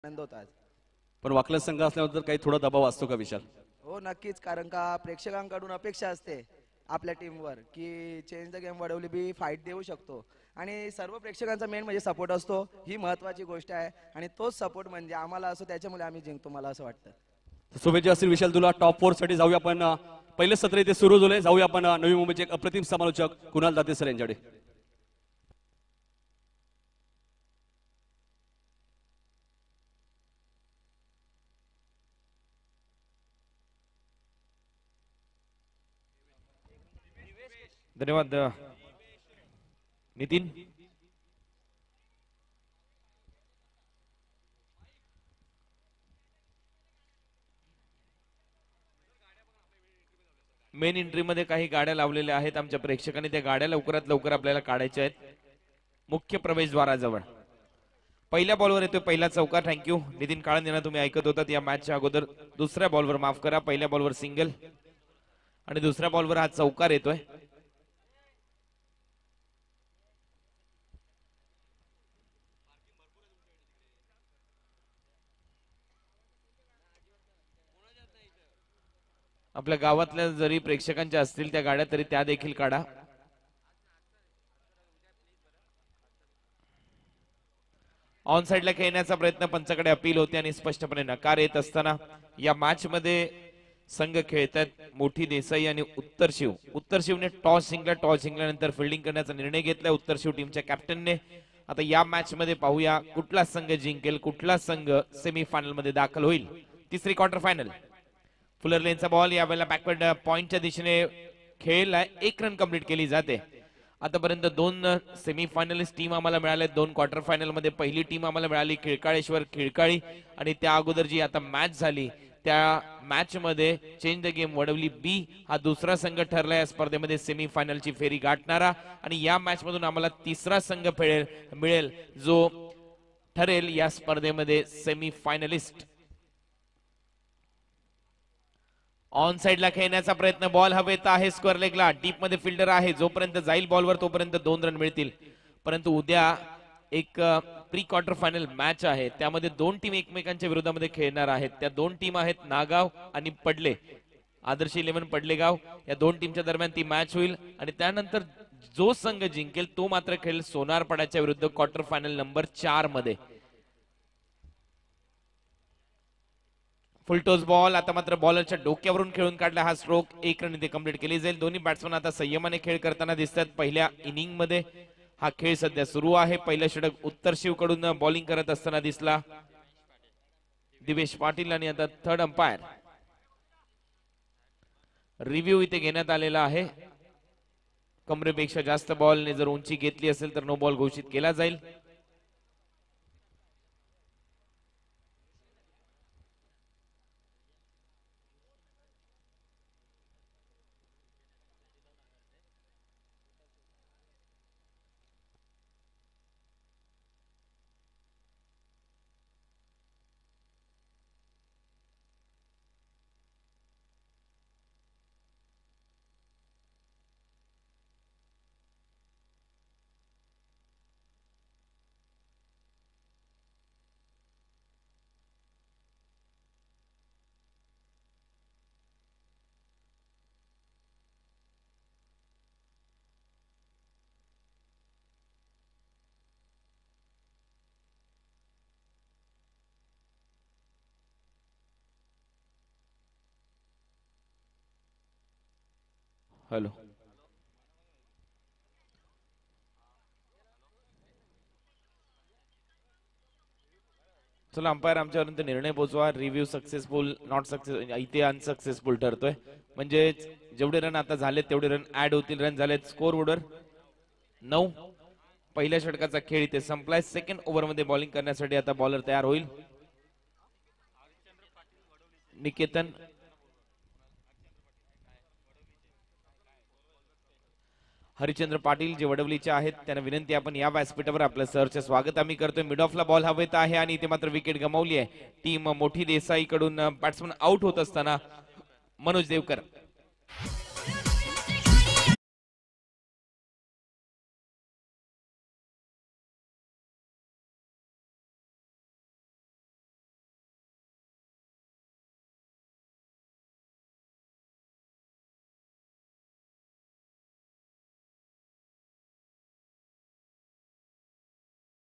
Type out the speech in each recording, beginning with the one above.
आनंद होता आज. पण वाकलस संघ असल्यानंतर काही थोडा दबाव असतो का विशाल? हो नक्कीच, कारण का प्रेक्षकांकडून अपेक्षा असते आपल्या टीमवर की change the game Wadavali B fight देऊ शकतो आणि सर्व प्रेक्षकांचा मेन म्हणजे सपोर्ट असतो. ही महत्वाची गोष्ट आहे आणि तोच सपोर्ट म्हणजे आम्हाला असो, त्याच्यामुळे आम्ही जिंकतो मला असं वाटतं. शुभेच्छा असतील विशाल तुला. टॉप 4 साठी जाऊया आपण. पहिले सत्र इथे सुरू झाले. जाऊया आपण नवी मुंबईचे एक अप्रतिम समालोचक कुणाल दाते सर यांच्याकडे. धन्यवाद नितीन. मेन एंट्री मध्ये काही गाड्या लावलेल्या आहेत. आमच्या प्रेक्षकांनी त्या गाड्या लवकरात लवकर आपल्याला काढायच्या आहेत. मुख्य प्रवेशद्वाराजवळ पहिल्या बॉलवर येतोय पहिला चौकार. थँक्यू नितीन काळन यांना तुम्ही ऐकत होतात या मॅचच्या अगोदर. दुसऱ्या बॉलवर माफ करा, पहिल्या बॉलवर सिंगल आणि दुसऱ्या बॉलवर हा चौकार येतोय. आपल्या गावातल्या जरी प्रेक्षकांच्या असतील त्या गाड्या तरी त्या देखील काढा. ऑन साइडला खेळण्याचा प्रयत्न पंचाकडे अपील होते आणि स्पष्टपणे नकार येत असताना या मॅच मध्ये संघ खेळतात मोठी देसाई आणि उत्तर शिव. उत्तर शिवने टॉस जिंकल्यानंतर फिल्डिंग करण्याचा निर्णय घेतलाय उत्तर शिव टीमच्या कॅप्टनने. आता या मॅच मध्ये पाहूया कुठला संघ जिंकेल, कुठला संघ सेमीफायनल मध्ये दाखल होईल. तिसरी क्वार्टर फायनल. फुलर लेनचा बॉल यावेळेला बॅकवर्ड पॉइंटच्या दिशेने खेळला. 1 रन कंप्लीट केली जाते. आतापर्यंत 2 सेमीफायनलिस्ट टीम आम्हाला मिळाले. 2 क्वार्टर फायनल मध्ये पहिली टीम आम्हाला मिळाली खिळकाळेश्वर खिळकाळी आणि त्या अगोदर जी आता मॅच झाली त्या मॅच मध्ये चेंज द गेम वडवली बी हा दुसरा संघ ठरला या स्पर्धेमध्ये सेमीफायनलची फेरी गाठणारा. आणि या मॅच मधून आम्हाला तिसरा संघ मिळेल जो ठरेल या स्पर्धेमध्ये सेमीफायनलिस्ट. ऑन साइडला खेळण्याचा प्रयत्न, बॉल हवेत आहे स्क्वेअर लेगला. डीप मध्ये फिल्डर आहे, जोपर्यंत जाईल बॉलवर तोपर्यंत 2 रन मिळतील. परंतु उद्या एक प्री क्वार्टर फायनल मॅच आहे, त्यामध्ये 2 टीम एकमेकांच्या विरोधामध्ये खेळणार आहेत. त्या 2 टीम आहेत नागाव आणि पडले. आदर्श 11 पडलेगाव या 2 टीमच्या दरम्यान ती मॅच होईल आणि त्यानंतर जो संघ जिंकेल तो मात्र खेळेल सोनारपाड्याच्या विरुद्ध क्वार्टर फायनल नंबर 4 मध्ये. फुलटोस बॉल आता मात्र बॉलरच्या डोक्यावरून खेळून काढला हा स्ट्रोक. 1 रन इथे कंप्लीट केली जाईल. दोन्ही बॅट्समन आता संयमाने खेळ करताना दिसतात. पहिल्या इनिंग मध्ये हा खेळ सध्या सुरू आहे. पहिलं षटक उत्तर शिव कडून बॉलिंग करत असताना दिसला दिवेश पाटील आणि आता थर्ड अंपायर. रिव्ह्यू इथे घेण्यात आलेला आहे. कमरेपेक्षा जास्त बॉलने जर उंची घेतली असेल तर नो बॉल घोषित केला जाईल. हॅलो, चला अंपायर आमच्यापर्यंत निर्णय पोहोचवा. रिव्ह्यू सक्सेसफुल नॉट सक्सेस इथे अनसक्सेसफुल ठरतोय. म्हणजे जेवढे रन आता झालेत तेवढे रन ऍड होतील. रन झालेत स्कोर बोर्डवर 9. पहिल्या षटकाचा खेळ इथे संपलाय. सेकंड ओव्हर मध्ये बॉलिंग करण्यासाठी आता बॉलर तयार होईल. निकेतन हरिचंद्र पाटील जे वडवलीचे आहेत त्यांना विनंती आपण या व्यासपीठावर आपलं सहर्ष स्वागत आम्ही करतोय. मिड ऑफला बॉल हवेत आहे आणि इथे मात्र विकेट गमावली आहे टीम मोठी देसाई कडून. बॅट्समन आउट होत असताना मनोज देवकर.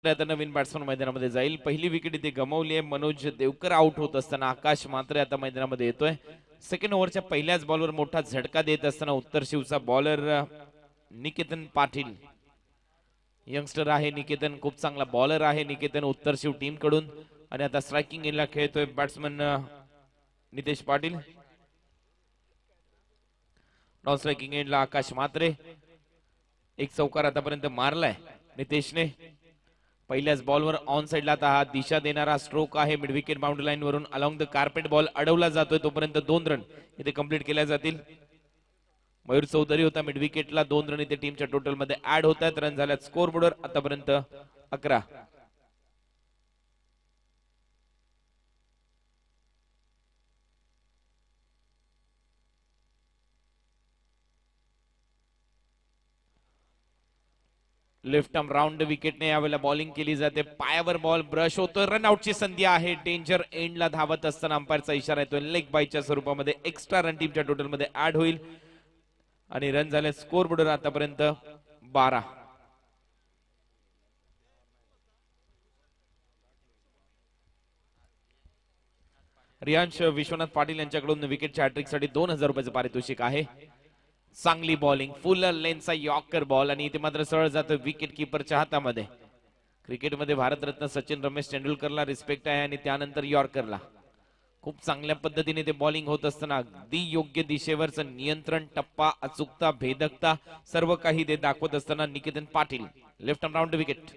आता नवीन बॅट्समन मैदानामध्ये जाईल. पहिली विकेट इथे गमावली आहे. मनोज देवकर आउट होत असताना आकाश मात्रे आता मैदानामध्ये येतोय. सेकंड ओव्हरच्या पहिल्याच बॉलवर मोठा झटका देत असताना उत्तर शिवचा बॉलर निकेतन पाटील, यंगस्टर आहे निकेतन, खूप चांगला बॉलर आहे निकेतन उत्तर शिव टीम कडून. आणि आता स्ट्रायकिंग एंडला खेळतोय batsman Nitesh Patil. Non striking एंडला आकाश मात्रे. एक चौकार आतापर्यंत मारलाय नितेशने. पहिल्याच बॉलवर ऑन साइडला आता हा दिशा देणारा स्ट्रोक आहे. मिड विकेट बाउंड्री लाईन वरून अलॉंग द कार्पेट बॉल अडवला जातोय. तोपर्यंत 2 रन इथे कंप्लीट केल्या जातील. मयूर चौधरी होता मिड विकेटला. 2 रन इथे टीमच्या टोटल मध्ये ऍड होत आहेत. रन झाल्यात स्कोर बोर्डवर आतापर्यंत 11. लेफ्ट आर्म राऊंड विकेटने यावेळेला बॉलिंग केली जाते. पायावर बॉल ब्रश होतो. रनआउटची संधी आहे. डेंजर एंडला धावत असताना अंपायरचा इशारा येतोय. लेग बायच्या स्वरूपामध्ये एक्स्ट्रा रन टीमच्या टोटल मध्ये ऍड होईल. आणि रन झाले स्कोर बोर्डवर आतापर्यंत 12. रियांश विश्वनाथ पाटील यांच्याकडून विकेटच्या हॅट्रिक साठी 2000 रुपयाचं पारितोषिक आहे. चांगली बॉलिंग, फुल लेनचा यॉर्कर बॉल आणि इथे मात्र सरळ जातो विकेट किपरच्या हातामध्ये. क्रिकेटमध्ये भारतरत्न सचिन रमेश तेंडुलकरला रिस्पेक्ट आहे आणि त्यानंतर यॉर्करला. खूप चांगल्या पद्धतीने ते बॉलिंग होत असताना अगदी योग्य दिशेवरचं नियंत्रण, टप्पा, अचूकता, भेदकता सर्व काही ते दाखवत असताना Niketan Patil left arm round wicket.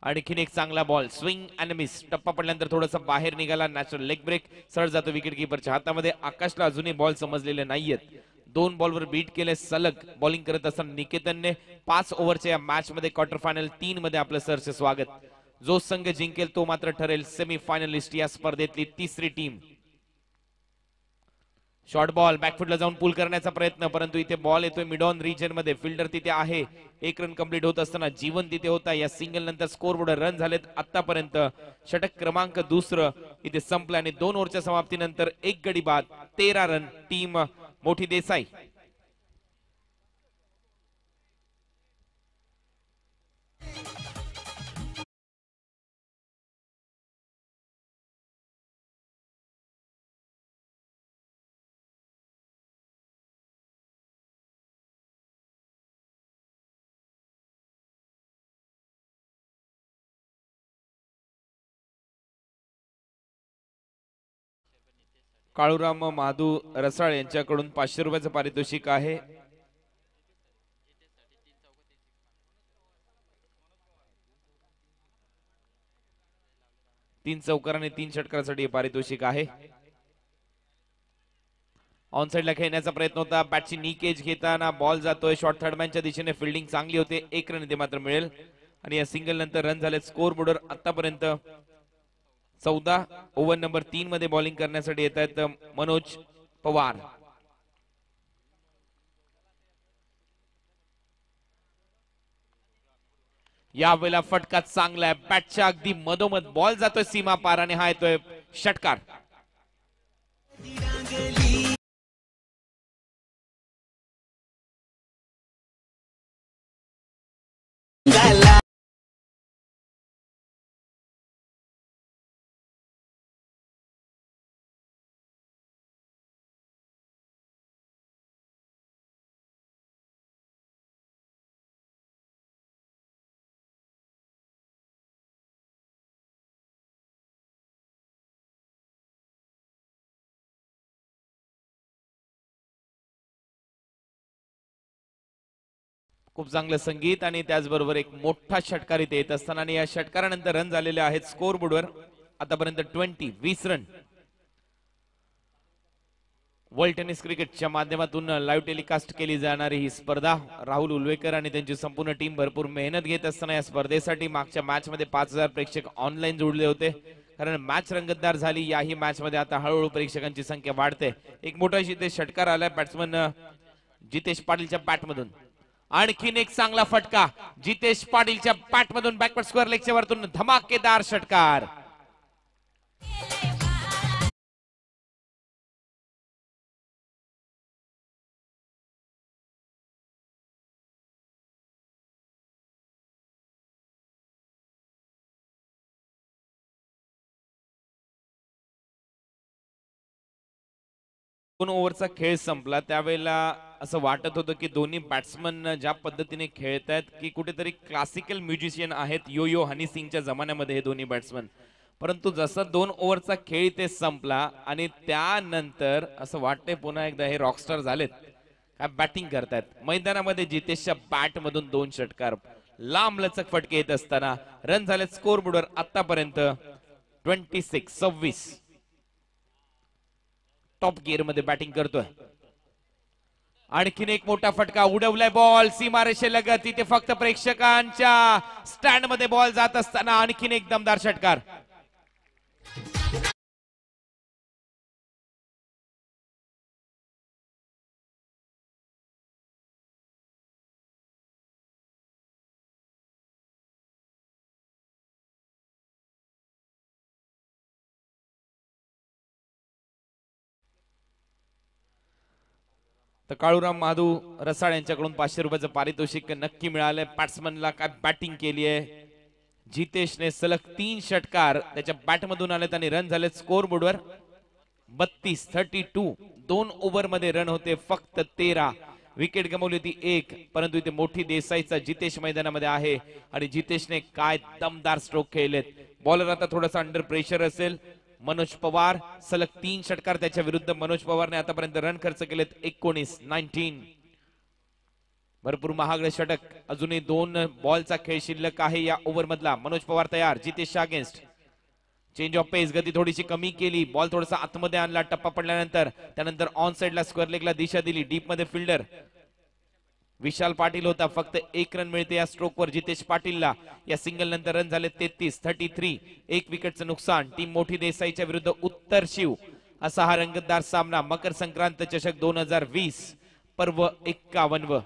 आणखीन एक चांगला बॉल, स्विंग अँड मिस. टप्पा पडल्यानंतर थोडासा बाहेर निघाला. नॅचरल लेग ब्रेक, सरळ जातो विकेट किपरच्या हातामध्ये. आकाशला अजूनही बॉल समजलेले नाहीयेत. 2 बॉलवर बीट केले सलग बॉलिंग करत असताना निकेतनने 5 ओव्हरच्या या मॅच मध्ये क्वार्टर फायनल 3 मध्ये आपलं सरचे स्वागत. जो संघ जिंकेल तो मात्र ठरेल सेमी फायनलिस्ट या स्पर्धेतली तिसरी टीम. शॉर्ट बॉल बॅकफुटला जाऊन पुल करण्याचा प्रयत्न, परंतु इथे बॉल येतोय मिड ऑन रिजन मध्ये. फिल्डर तिथे आहे. 1 रन कंप्लीट होत असताना जीवन तिथे होता. या सिंगल नंतर स्कोर बोर्ड रन झालेत आतापर्यंत. षटक क्रमांक 2 इथे संपलं आणि 2 ओव्हरच्या समाप्तीनंतर 1 गडी बाद, 13 रन. टीम मोठी देसाई. काळूराम माधू रसाळ यांच्याकडून 500 रुपयाचं पारितोषिक आहे. तीन चौकार आणि 3 षटकारासाठी पारितोषिक आहे. ऑन साइडला खेळण्याचा प्रयत्न होता. बॅटची नी केज घेताना बॉल जातोय शॉर्ट थर्डमॅनच्या दिशेने. फिल्डिंग चांगली होते. 1 रन इथे मात्र मिळेल आणि या सिंगल नंतर रन झाले स्कोर बोर्डवर आतापर्यंत 14. ओव्हर नंबर 3 मध्ये बॉलिंग करण्यासाठी येत आहेत मनोज पवार. यावेळेला फटका चांगला आहे. बॅटच्या अगदी मधोमध बॉल जातोय सीमा पार आणि हा येतोय षटकार. खूप चांगलं संगीत आणि त्याचबरोबर एक मोठा षटकार इथे येत असताना आणि या षटकारानंतर रन झालेले आहेत स्कोर बोर्डवर आतापर्यंत 20 रन. वर्ल्ड टेनिस क्रिकेटच्या माध्यमातून लाईव्ह टेलिकास्ट केली जाणारी ही स्पर्धा. राहुल उलवेकर आणि त्यांची संपूर्ण टीम भरपूर मेहनत घेत असताना या स्पर्धेसाठी मागच्या मॅच मध्ये 5000 प्रेक्षक ऑनलाईन जोडले होते. कारण मॅच रंगतदार झाली. याही मॅच मध्ये आता हळूहळू प्रेक्षकांची संख्या वाढते. एक मोठा इथे षटकार आलाय बॅट्समन जितेश पाटीलच्या बॅट मधून. आणखीन एक चांगला फटका जितेश पाटीलच्या बॅट मधून. बॅकवर्ड स्क्वेअर लेगच्या वरतून धमाकेदार षटकार. 2 ओव्हरचा खेळ संपला त्यावेळेला असं वाटत होतं की दोन्ही बॅट्समन ज्या पद्धतीने खेळत आहेत की कुठेतरी क्लासिकल म्युझिशियन आहेत यो यो हनी सिंगच्या जमान्यामध्ये हे दोन्ही बॅट्समन. परंतु जसा 2 ओव्हरचा खेळ इथे संपला आणि त्यानंतर असं वाटतंय पुन्हा एकदा हे रॉकस्टार झालेत, काय बॅटिंग करतायत मैदानामध्ये. जितेशच्या बॅट मधून 2 षटकार, लांब लचक फटके येत असताना रन झालेत स्कोर बोर्डवर आतापर्यंत 26. टॉप गिअर मध्ये बॅटिंग करतोय. आणखीन एक मोठा फटका उडवलाय, बॉल सीमारेषेलगत. तिथे फक्त प्रेक्षकांच्या स्टँड मध्ये बॉल जात असताना आणखीन एक दमदार षटकार. तर काळूराम महादू रसाळ यांच्याकडून 500 रुपयाचं पारितोषिक नक्की मिळालंय. बॅट्समनला काय बॅटिंग केली आहे. जितेशने सलग 3 षटकार त्याच्या बॅटमधून आलेत आणि रन झालेत स्कोर बोर्डवर 32. 2 ओव्हर मध्ये रन होते फक्त 13. विकेट गमावली होती 1, परंतु इथे मोठी देसाईचा जितेश मैदानामध्ये आहे आणि जितेशने काय दमदार स्ट्रोक खेळलेत. बॉलर आता थोडासा अंडर प्रेशर असेल. मनोज पवार सलग 3 षटकार त्याच्या विरुद्ध. मनोज पवारने आतापर्यंत रन खर्च केलेत 19. भरपूर महागडे षटक. अजूनही 2 बॉलचा खेळ शिल्लक आहे या ओव्हर मधला. मनोज पवार तयार जितेशच्या अगेन्स्ट. चेंज ऑफ पेस, गती थोडीशी कमी केली. बॉल थोडासा आतमध्ये आणला टप्पा पडल्यानंतर. त्यानंतर ऑन साइडला स्क्वेअर लेगला दिशा दिली. डीप मध्ये फिल्डर विशाल पाटील होता. फक्त 1 रन मिळते या स्ट्रोकवर जितेश पाटीलला. या सिंगल नंतर रन झाले 33. 1 विकेटचं नुकसान. टीम मोठी देसाईच्या विरुद्ध उत्तर शिव असा हा रंगतदार सामना. मकर संक्रांत चषक 2020 पर्व 51.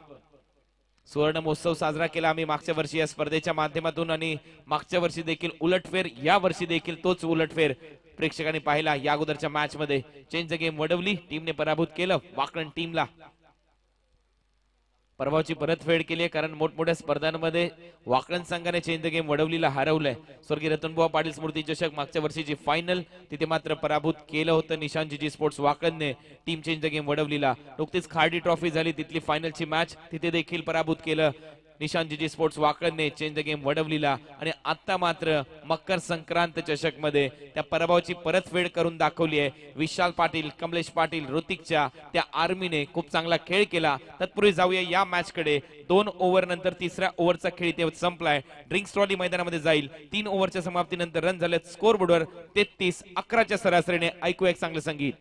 सुवर्ण महोत्सव साजरा केला आम्ही मागच्या वर्षी या स्पर्धेच्या माध्यमातून आणि मागच्या वर्षी देखील उलटफेर, या वर्षी देखील तोच उलटफेर प्रेक्षकांनी पाहिला. या अगोदरच्या मॅच मध्ये चेंज द गेम वडवली टीमने पराभूत केलं वाकण टीमला. परवाची परतफेड केली आहे कारण मोठमोठ्या स्पर्धांमध्ये वाकण संघाने चेंज द गेम वडवलीला हरवलंय. स्वर्गीय रतनबुवा पाटील स्मृती चषक मागच्या वर्षीची फायनल तिथे मात्र पराभूत केलं होतं निशांत स्पोर्ट्स वाकणने टीम चेंज द गेम वडवलीला. नुकतीच खार्डी ट्रॉफी झाली तिथली फायनलची मॅच, तिथे देखील पराभूत केलं निशांत स्पोर्ट्स वाकणने चेंज द गेम वडवलीला. आणि आता मात्र मकर संक्रांत चषक मध्ये त्या पराभवाची परतफेड करून दाखवली आहे. विशाल पाटील, कमलेश पाटील, ऋतिकच्या त्या आर्मीने खूप चांगला खेळ केला. तत्पूर्वी जाऊया या मॅच कडे. 2 ओव्हर नंतर 3ऱ्या ओव्हरचा खेळ इथे संपलाय. ड्रिंक्स ट्रॉली मैदानामध्ये जाईल. 3 ओव्हरच्या समाप्तीनंतर रन झाले स्कोर बोर्डवर 33. 11च्या सरासरीने. ऐकूया एक चांगलं संगीत.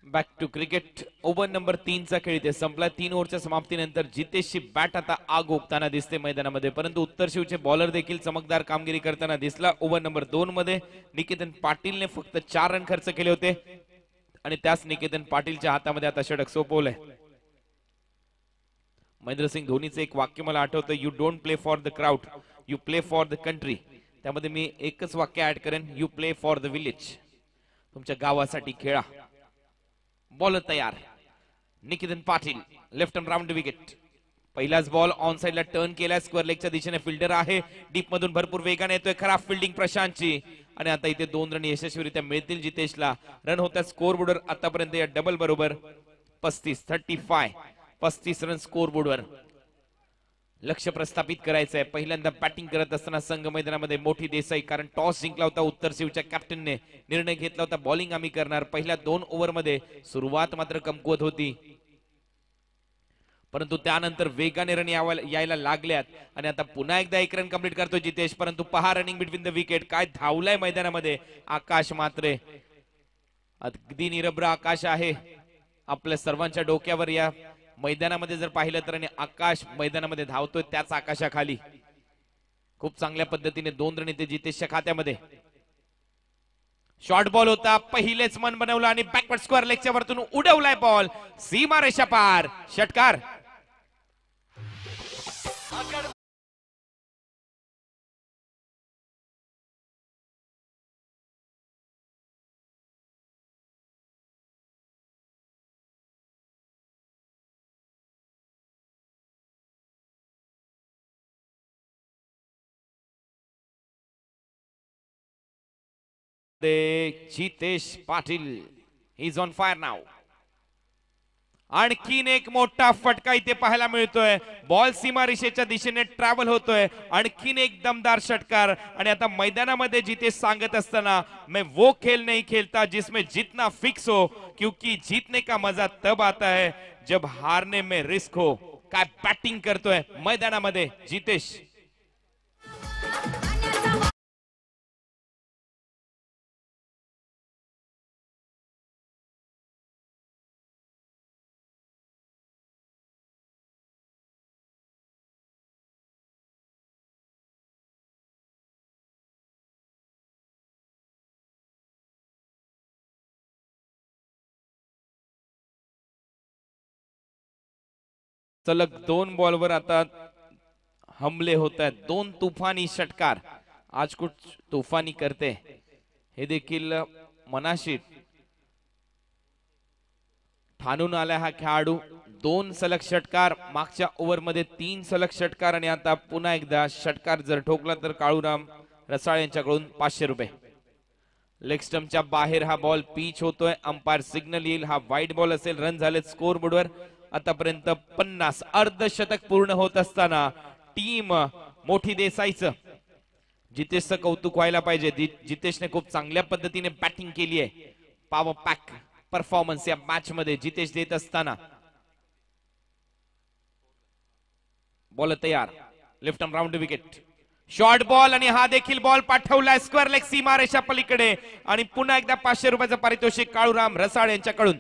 Back to cricket. Over number 3 चा खेळ इथे संपला. 3 ओव्हरच्या समाप्तीनंतर जितेशची बॅट आता आग ओकताना दिसते मैदानामध्ये, परंतु उत्तर शिवचे बॉलर देखील चमकदार कामगिरी करताना दिसला. ओव्हर नंबर 2 मध्ये निकेतन पाटीलने फक्त 4 रन खर्च केले होते आणि त्याच निकेतन पाटीलच्या हातामध्ये आता षटक सोपवलंय. महेंद्रसिंग धोनीचं एक वाक्य मला आठवतं, you don't play for the crowd, you play for the country. त्यामध्ये मी एकच वाक्य ऍड करेन, you play for the village. तुमच्या गावासाठी खेळा. बॉलर तयार Niketan Patil, left arm round wicket. पहिलाच बॉल ऑन साइडला टर्न केलाय, स्क्वेअर लेगच्या दिशेने फिल्डर आहे, डीप मधून भरपूर वेगाने येतोय, खराब फिल्डिंग प्रशांतची आणि आता इथे 2 रन यशस्वीरित्या मिळतील जितेशला. रन होतात स्कोर बोर्डवर आतापर्यंत या डबल बरोबर 35 रन स्कोर बोर्डवर. लक्ष प्रस्थापित करायचंय. पहिल्यांदा बॅटिंग करत असताना संघ मैदानामध्ये मोठी देसाई, कारण टॉस जिंकला होता उत्तर शिवच्या कॅप्टनने, निर्णय घेतला होता बॉलिंग आम्ही करणार. पहिल्या 2 ओव्हर मध्ये सुरुवात मात्र कमकुवत होती. परंतु त्यानंतर वेगाने रन यायला लागल्यात आणि आता पुन्हा एकदा 1 रन कंप्लीट करतो जितेश. परंतु पहा रनिंग बिटवीन द विकेट काय धावलाय मैदानामध्ये आकाश मात्रे. अगदी निरभ्र आकाश आहे आपल्या सर्वांच्या डोक्यावर. या मैदानामध्ये जर पाहिलं तर आणि आकाश मैदानामध्ये धावतोय त्याच आकाशाखाली खूप चांगल्या पद्धतीने 2 रन येते जितेशच्या खात्यामध्ये. शॉर्ट बॉल होता, पहिलेच मन बनवलं आणि बॅकवर्ड स्क्वेअर लेगच्या वरतून उडवलाय बॉल सीमा रेषा पार. षटकार. Jitesh Patil is on fire नाव. आणखीन एक मोठा फटका इथे पाहायला मिळतोय. बॉल सीमा रेषेच्या दिशेने ट्रॅव्हल होतोय. आणखीन एक दमदार षटकार. आणि आता मैदानामध्ये जितेश सांगत असताना मैं वो खेल नहीं खेलता जिसमें जीतना फिक्स हो, क्योंकि जीतने का मजा तब आता है जब हारने में रिस्क हो. काय बॅटिंग करतोय मैदानामध्ये जितेश. सलग 2 बॉलवर आता हमले होत आहेत. 2 तुफानी षटकार. आज कुछ तुफानी करते हे देखील मनाशी ठाणून आला हा खेळाडू. 2 सलग षटकार, मागच्या ओव्हरमध्ये 3 सलग षटकार आणि आता पुन्हा एकदा षटकार जर ठोकला तर काळूराम रसाळ यांच्याकडून 500 रुपये. लेग स्टंपच्या बाहेर हा बॉल पिच होतोय. अंपायर सिग्नल येईल. हा वाईट बॉल असेल. रन झाले स्कोर बोर्डवर आतापर्यंत 50. अर्धशतक पूर्ण होत असताना टीम मोठी देसाईचं जितेशचं कौतुक व्हायला पाहिजे. जितेशने खूप चांगल्या पद्धतीने बॅटिंग केली आहे. पॉवर पॅक परफॉर्मन्स या मॅच मध्ये जितेश देत असताना. बॉल तयार. Left arm round wicket. Short ball आणि हा देखील बॉल पाठवलाय स्क्वेअर लेग सीमा रेषा पलीकडे. आणि पुन्हा एकदा 500 रुपयाचं पारितोषिक काळूराम रसाळ यांच्याकडून.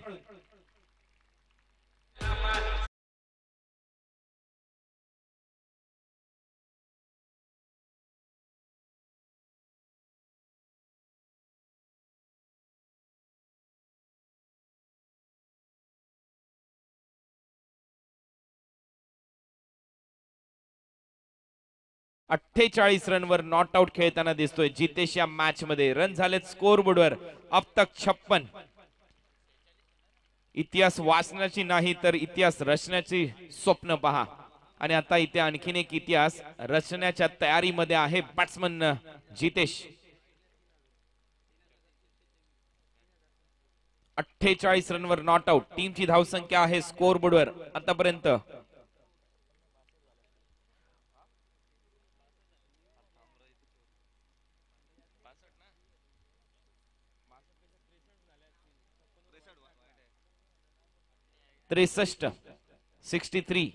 अठ्ठेचाळीस रनवर नॉट आउट खेळताना दिसतोय जितेश या मॅच मध्ये. रन झालेत स्कोर बोर्डवर अब तक 56. इतिहास वाचण्याची नाही तर इतिहास रचण्याची स्वप्न पहा. आणि आता इथे आणखीन एक इतिहास रचण्याच्या तयारीमध्ये आहे बॅट्समन जितेश. 48 रनवर नॉट आउट. टीमची धावसंख्या आहे स्कोर बोर्डवर आतापर्यंत 63. 63.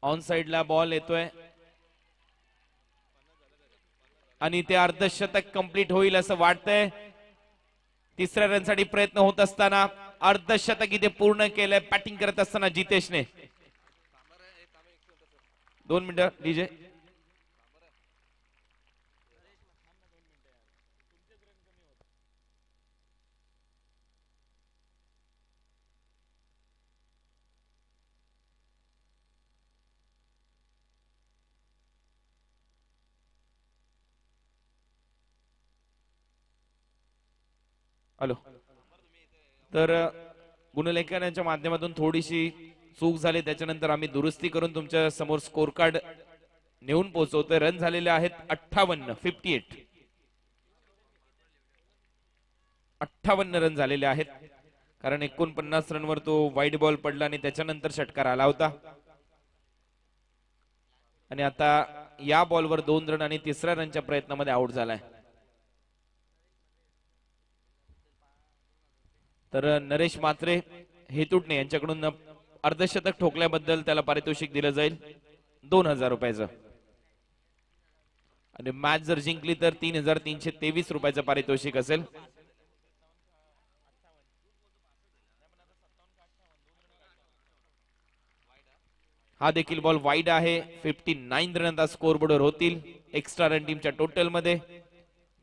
ऑन साइडला बॉल येतोय आणि ते अर्धशतक कंप्लीट होईल असं वाटतंय. तिसऱ्या रनसाठी प्रयत्न होत असताना अर्धशतक इथे पूर्ण केलंय बॅटिंग करत असताना जितेशने. 2 मिनिटं डीजे. हॅलो. तर गुणलेखनाच्या माध्यमातून थोडीशी चूक झाली, त्याच्यानंतर आम्ही दुरुस्ती करून तुमच्या समोर स्कोर कार्ड नेऊन पोहोचवतोय. रन झालेले आहेत 58. 58. 58 रन झालेले आहेत, कारण 49 रनवर तो वाईट बॉल पडला आणि त्याच्यानंतर षटकार आला होता. आणि आता या बॉलवर 2 रन आणि तिसऱ्या रनच्या प्रयत्नामध्ये आउट झालाय. तर नरेश मात्रे हेतुटणे यांच्याकडून अर्धशतक ठोकल्याबद्दल त्याला पारितोषिक दिलं जाईल 2000 रुपयाचं आणि मॅच जर जिंकली तर 3323 रुपयाचं पारितोषिक असेल. हा देखील बॉल वाईड आहे. 59 रन स्कोर बोर्डवर होतील एक्स्ट्रा रन टीमच्या टोटल मध्ये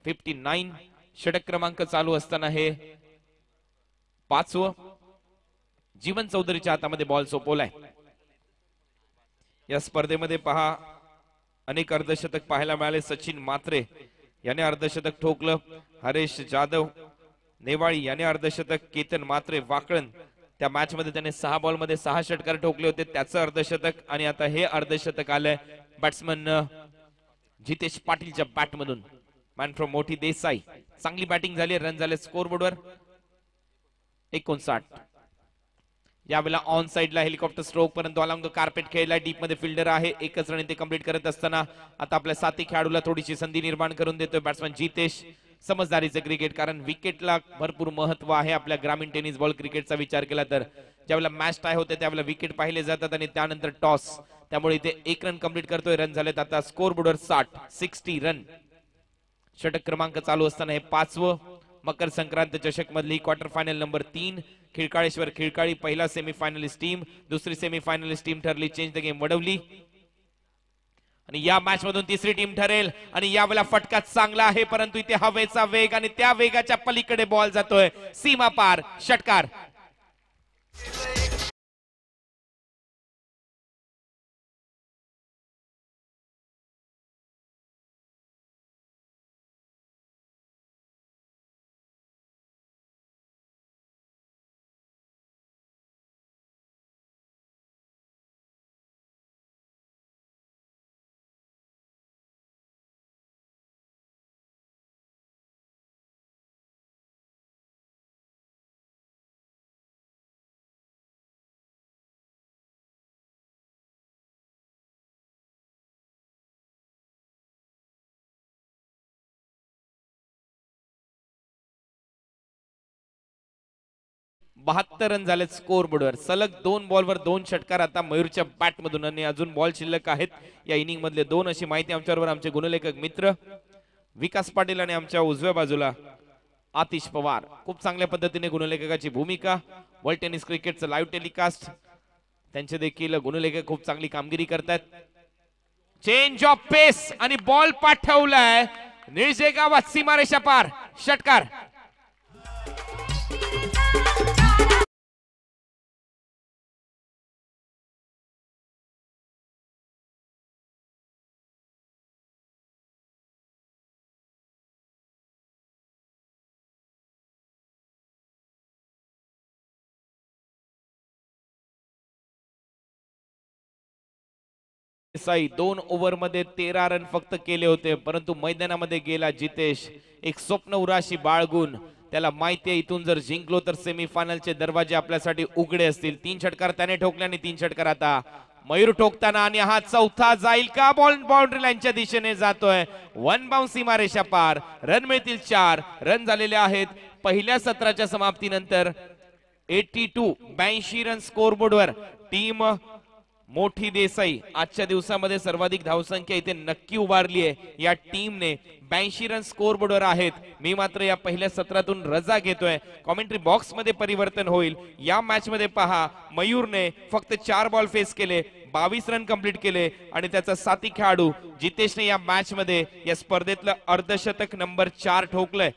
59. षटक क्रमांक चालू असताना हे 5वं जीवन चौधरीच्या हातामध्ये बॉल सोपवलाय. या स्पर्धेमध्ये पहा अनेक अर्धशतक पाहायला मिळाले. सचिन मात्रे याने अर्धशतक ठोकलं. हरेश जाधव नेवाळी याने अर्धशतक. केतन मात्रे वाकळण त्या मॅच मध्ये त्याने 6 बॉल मध्ये 6 षटकार ठोकले होते त्याचं अर्धशतक. आणि आता हे अर्धशतक आलंय बॅट्समन जितेश पाटीलच्या बॅट मधून. मॅन फ्रॉम मोठी देसाई. चांगली बॅटिंग झाली. रन झाले स्कोर बोर्डवर 59. यावेळेला ऑन साइडला हेलिकॉप्टर स्ट्रोक परंतु अलॉंग कार्पेट खेळला. डीप मध्ये फिल्डर आहे. एकच रन ते कंप्लीट करत असताना आता आपल्या साथी खेळाडूला थोडीशी संधी निर्माण करून देतोय बॅट्समन जितेश. समजदारीचे क्रिकेट कारण विकेटला भरपूर महत्व आहे. आपल्या ग्रामीण टेनिस बॉल क्रिकेटचा विचार केला तर ज्यावेळेला मॅच टाय होते त्यावेळेला विकेट पाहिले जातात आणि त्यानंतर टॉस. त्यामुळे इथे 1 रन कंप्लीट करतोय. रन झालेत आता स्कोर बोर्डवर 60 रन. षटक क्रमांक चालू असताना हे 5वं मकर संक्रांत चषक मधली क्वार्टर फायनल नंबर 3. खिळकाळेश्वर खिळकाळी पहिला सेमीफायनलिस्ट टीम. दुसरी सेमीफायनलिस्ट टीम ठरली चेंज द गेम वडवली. आणि या मॅच मधून तिसरी टीम ठरेल. आणि यावेळेला फटका चांगला आहे परंतु इथे हवेचा वेग आणि त्या वेगाच्या पलीकडे बॉल जातोय सीमा पार. षटकार. बहात्तर रन झाले स्कोर बोर्डवर. सलग 2 बॉलवर 2 षटकार आता मयूरच्या बॅट मधून. आणि अजून बॉल शिल्लक आहेत या इनिंग मधले 2 अशी माहिती आमच्याबरोबर आमचे गुणलेखक मित्र विकास पाटील आणि आमच्या उजव्या बाजूला आतिश पवार. खूप चांगल्या पद्धतीने गुणलेखकाची भूमिका. वर्ल्ड टेनिस क्रिकेटचं लाईव्ह टेलिकास्ट त्यांचे देखील गुणलेखक खूप चांगली कामगिरी करतात. चेंज ऑफ पेस आणि बॉल पाठवलाय निळजे गावात सीमारेषा पार. षटकार. देसाई 2 ओव्हर मध्ये 13 रन फक्त केले होते परंतु मैदानामध्ये गेला जितेश. एक स्वप्न उराशी बाळगून त्याला माहिती आहे इथून जर जिंकलो तर सेमीफायनलचे दरवाजे आपल्यासाठी उघडे असतील. 3 षटकार त्याने ठोकले आणि 3 षटकार आता मयूर ठोकताना. आणि हा चौथा जाईल का? बॉल बाउंड्री लाईनच्या दिशेने जातोय. 1 बाउंस सीमारेषा पार. रन मिळतील 4. रन झालेले आहेत पहिल्या सत्राच्या समाप्तीनंतर 82 रन स्कोर बोर्डवर. टीम मोठी देसाई आजच्या दिवसामध्ये सर्वाधिक धावसंख्या इथे नक्की उभारली आहे या टीमने. 82 रन स्कोर बोर्डवर आहेत. मी मात्र या पहिल्या सत्रातून रजा घेतोय. कॉमेंट्री बॉक्स मध्ये परिवर्तन होईल. या मॅच मध्ये पहा मयूरने फक्त 4 बॉल फेस केले 22 रन कंप्लीट केले आणि त्याचा साथी खेळाडू जितेशने या मॅच मध्ये या स्पर्धेतलं अर्धशतक नंबर 4 ठोकलंय.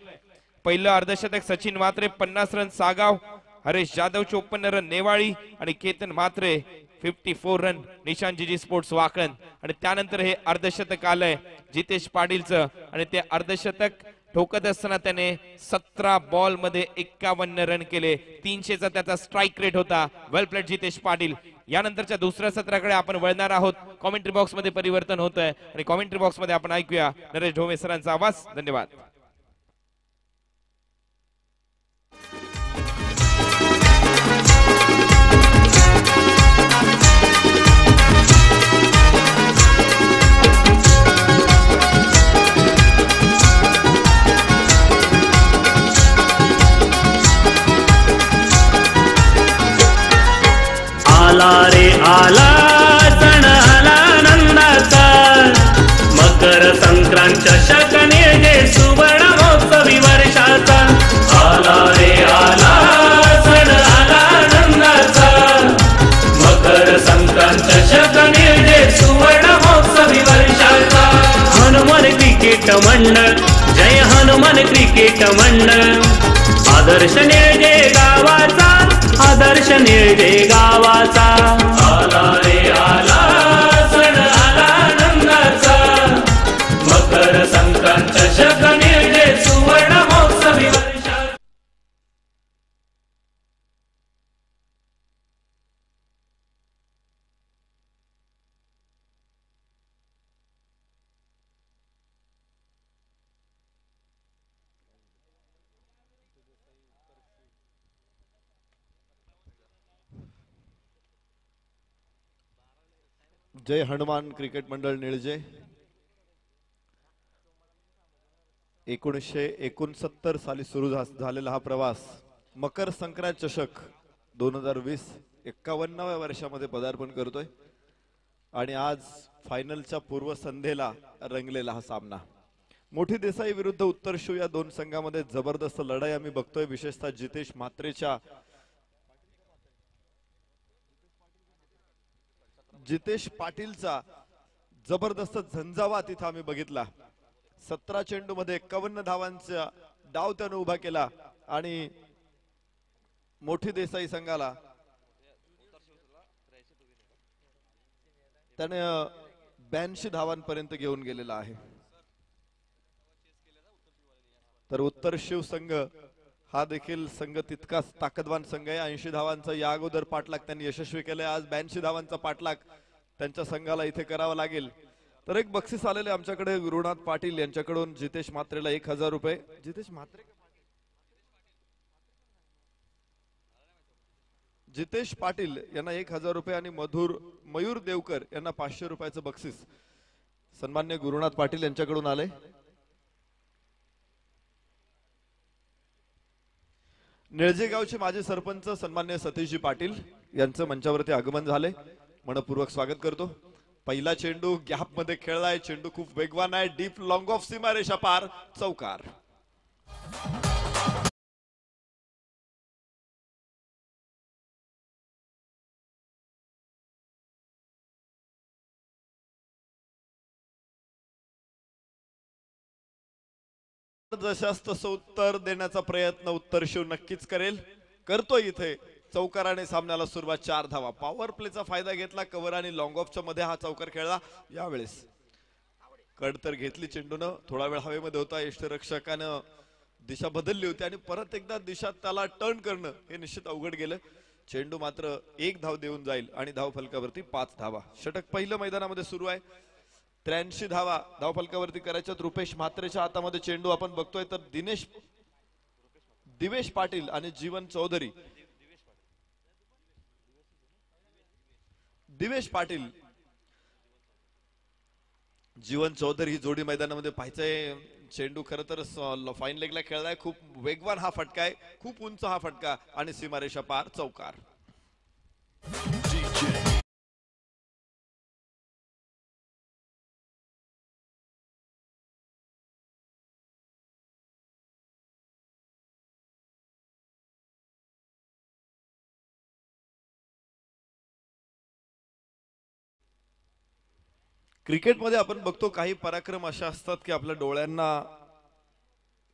पहिलं अर्धशतक सचिन मात्रे 50 रन सागाव. हरेश जाधव 54 रन नेवाळी आणि केतन मात्रे 54 रन निशांजीजी स्पोर्ट्स वाकण. आणि त्यानंतर हे अर्धशतक आलंय जितेश पाटीलचं आणि ते अर्धशतक ठोकत असताना त्याने 17 बॉल मध्ये 51 रन केले. 300चा त्याचा स्ट्राईक रेट होता. वेल प्लेड जितेश पाटील. यानंतरच्या दुसऱ्या सत्राकडे आपण वळणार आहोत. कॉमेंट्री बॉक्स मध्ये परिवर्तन होत आहे आणि कॉमेंट्री बॉक्स मध्ये आपण ऐकूया नरेश ढोमे सरांचा आवाज. धन्यवाद. आला रे आला सण आला आनंदाचा मकर संक्रांत चषक निर्जे सुवर्ण महोत्सवी वर्षाचा आला रे आला सण आला आनंदाचा मकर संक्रांत चषक निर्जे सुवर्ण महोत्सवी वर्षाचा हनुमान क्रिकेट मंडळ जय हनुमान क्रिकेट मंडळ आदर्श निर्जे गावाचा आदर्श निर्जे गावाचा आला रे आला सण आला आनंदाचा मकर संक्रांत चषक निर्जे सुवर्ण महोत्सवी वर्षा जय हनुमान क्रिकेट मंडळ निळजे 1969 साली सुरू झालेला हा प्रवास मकर संक्रांत चषक 2020 51व्या वर्षामध्ये पदार्पण करतोय आणि आज फायनलच्या पूर्वसंध्येला रंगलेला हा सामना मोठी देसाई विरुद्ध उत्तर शिव या दोन संघामध्ये जबरदस्त लढाई आम्ही बघतोय विशेषतः जितेश म्हात्रेच्या जितेश पाटीलचा जबरदस्त झंझावात इथं आम्ही बघितला 17 चेंडू मध्ये 51 धावांचा डाव त्यानं उभा केला आणि मोठी देसाई संघाला त्याने 82 धावांपर्यंत घेऊन गेलेला आहे तर उत्तर शिव संघ हा देखील संघ तितकाच ताकदवान संघ आहे 80 धावांचा या अगोदर पाठलाग त्यांनी यशस्वी केलाय आज 82 धावांचा पाठलाग त्यांच्या संघाला इथे करावा लागेल तर एक बक्षीस आलेले आमच्याकडे गुरुनाथ पाटील यांच्याकडून जितेश म्हात्रेला 1000 रुपये जितेश पाटील यांना 1000 रुपये आणि मयूर देवकर यांना 500 रुपयाचं बक्षीस सन्मान्य गुरुनाथ पाटील यांच्याकडून आले निळजे गावचे माजी सरपंच सन्मान्य सतीशजी पाटील यांचं मंचावरती आगमन झाले मनपूर्वक स्वागत करतो पहिला चेंडू गॅप मध्ये खेळलाय चेंडू खूप वेगवान आहे डीप लॉंग ऑफ सीमारेषा पार चौकार जशास तसं उत्तर देण्याचा प्रयत्न उत्तर शिव नक्कीच करेल करतोय इथे चौकाराने सामन्याला सुरुवात 4 धावा पॉवर प्लेचा फायदा घेतला कव्हर आणि लॉंग ऑफच्या मध्ये हा चौकार खेळला यावेळेस कड तर घेतली चेंडूनं थोडा वेळ हवेमध्ये होता यष्टीरक्षकानं दिशा बदलली होती आणि परत एकदा दिशा त्याला टर्न करणं हे निश्चित अवघड गेलं चेंडू मात्र 1 धाव देऊन जाईल आणि धाव फलकावरती 5 धावा षटक पहिलं मैदानामध्ये सुरू आहे 83 धावा धाव फलकावरती करायच्यात रुपेश म्हात्रेच्या हातामध्ये चेंडू आपण बघतोय तर दिवेश पाटील आणि जीवन चौधरी दिवेश पाटील जीवन चौधरी ही जोडी मैदानामध्ये पाहायचंय चेंडू खरं तर फाईन लेगला खेळलाय खूप वेगवान हा फटका आहे खूप उंच हा फटका आणि सीमारेषा पार चौकार क्रिकेटमध्ये आपण बघतो काही पराक्रम असे असतात की आपल्या डोळ्यांना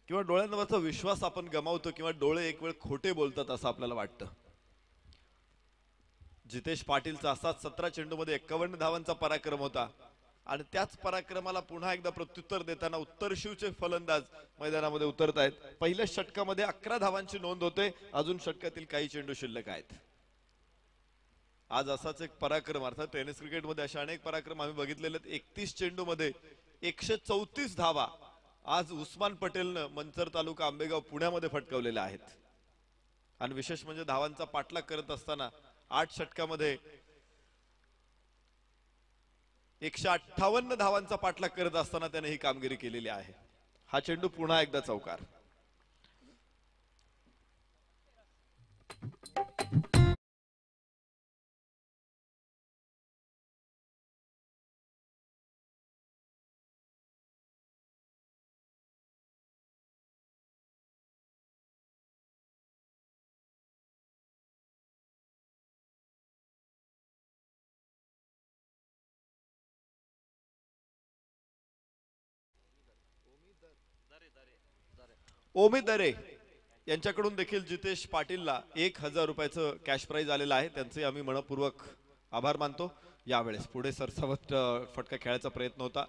किंवा डोळ्यांवरचा विश्वास आपण गमावतो किंवा डोळे एक वेळ खोटे बोलतात असं आपल्याला वाटतं जितेश पाटीलचा असाच 17 चेंडूमध्ये 51 धावांचा पराक्रम होता आणि त्याच पराक्रमाला पुन्हा एकदा प्रत्युत्तर देताना उत्तर शिवचे फलंदाज मैदानामध्ये उतरत आहेत पहिल्या षटकामध्ये 11 धावांची नोंद होते अजून षटकातील काही चेंडू शिल्लक आहेत आज असाच एक पराक्रम अर्थात टेनिस क्रिकेटमध्ये अशा अनेक पराक्रम आम्ही बघितलेले 31 चेंडू मध्ये 134 धावा आज उस्मान पटेलनं मंचर तालुका आंबेगाव पुण्यामध्ये फटकावलेल्या आहेत आणि विशेष म्हणजे धावांचा पाठलाग करत असताना 8 षटकामध्ये 158 धावांचा पाठलाग करत असताना त्याने ही कामगिरी केलेली आहे हा चेंडू पुन्हा एकदा चौकार ओमी दरे यांच्याकडून देखील जितेश पाटीलला 1000 रुपयाचं कॅश प्राइज आलेलं आहे. त्यांचे आम्ही मनपूर्वक आभार मानतो. यावेळेस पुढे सरसावत फटका खेळायचा प्रयत्न होता,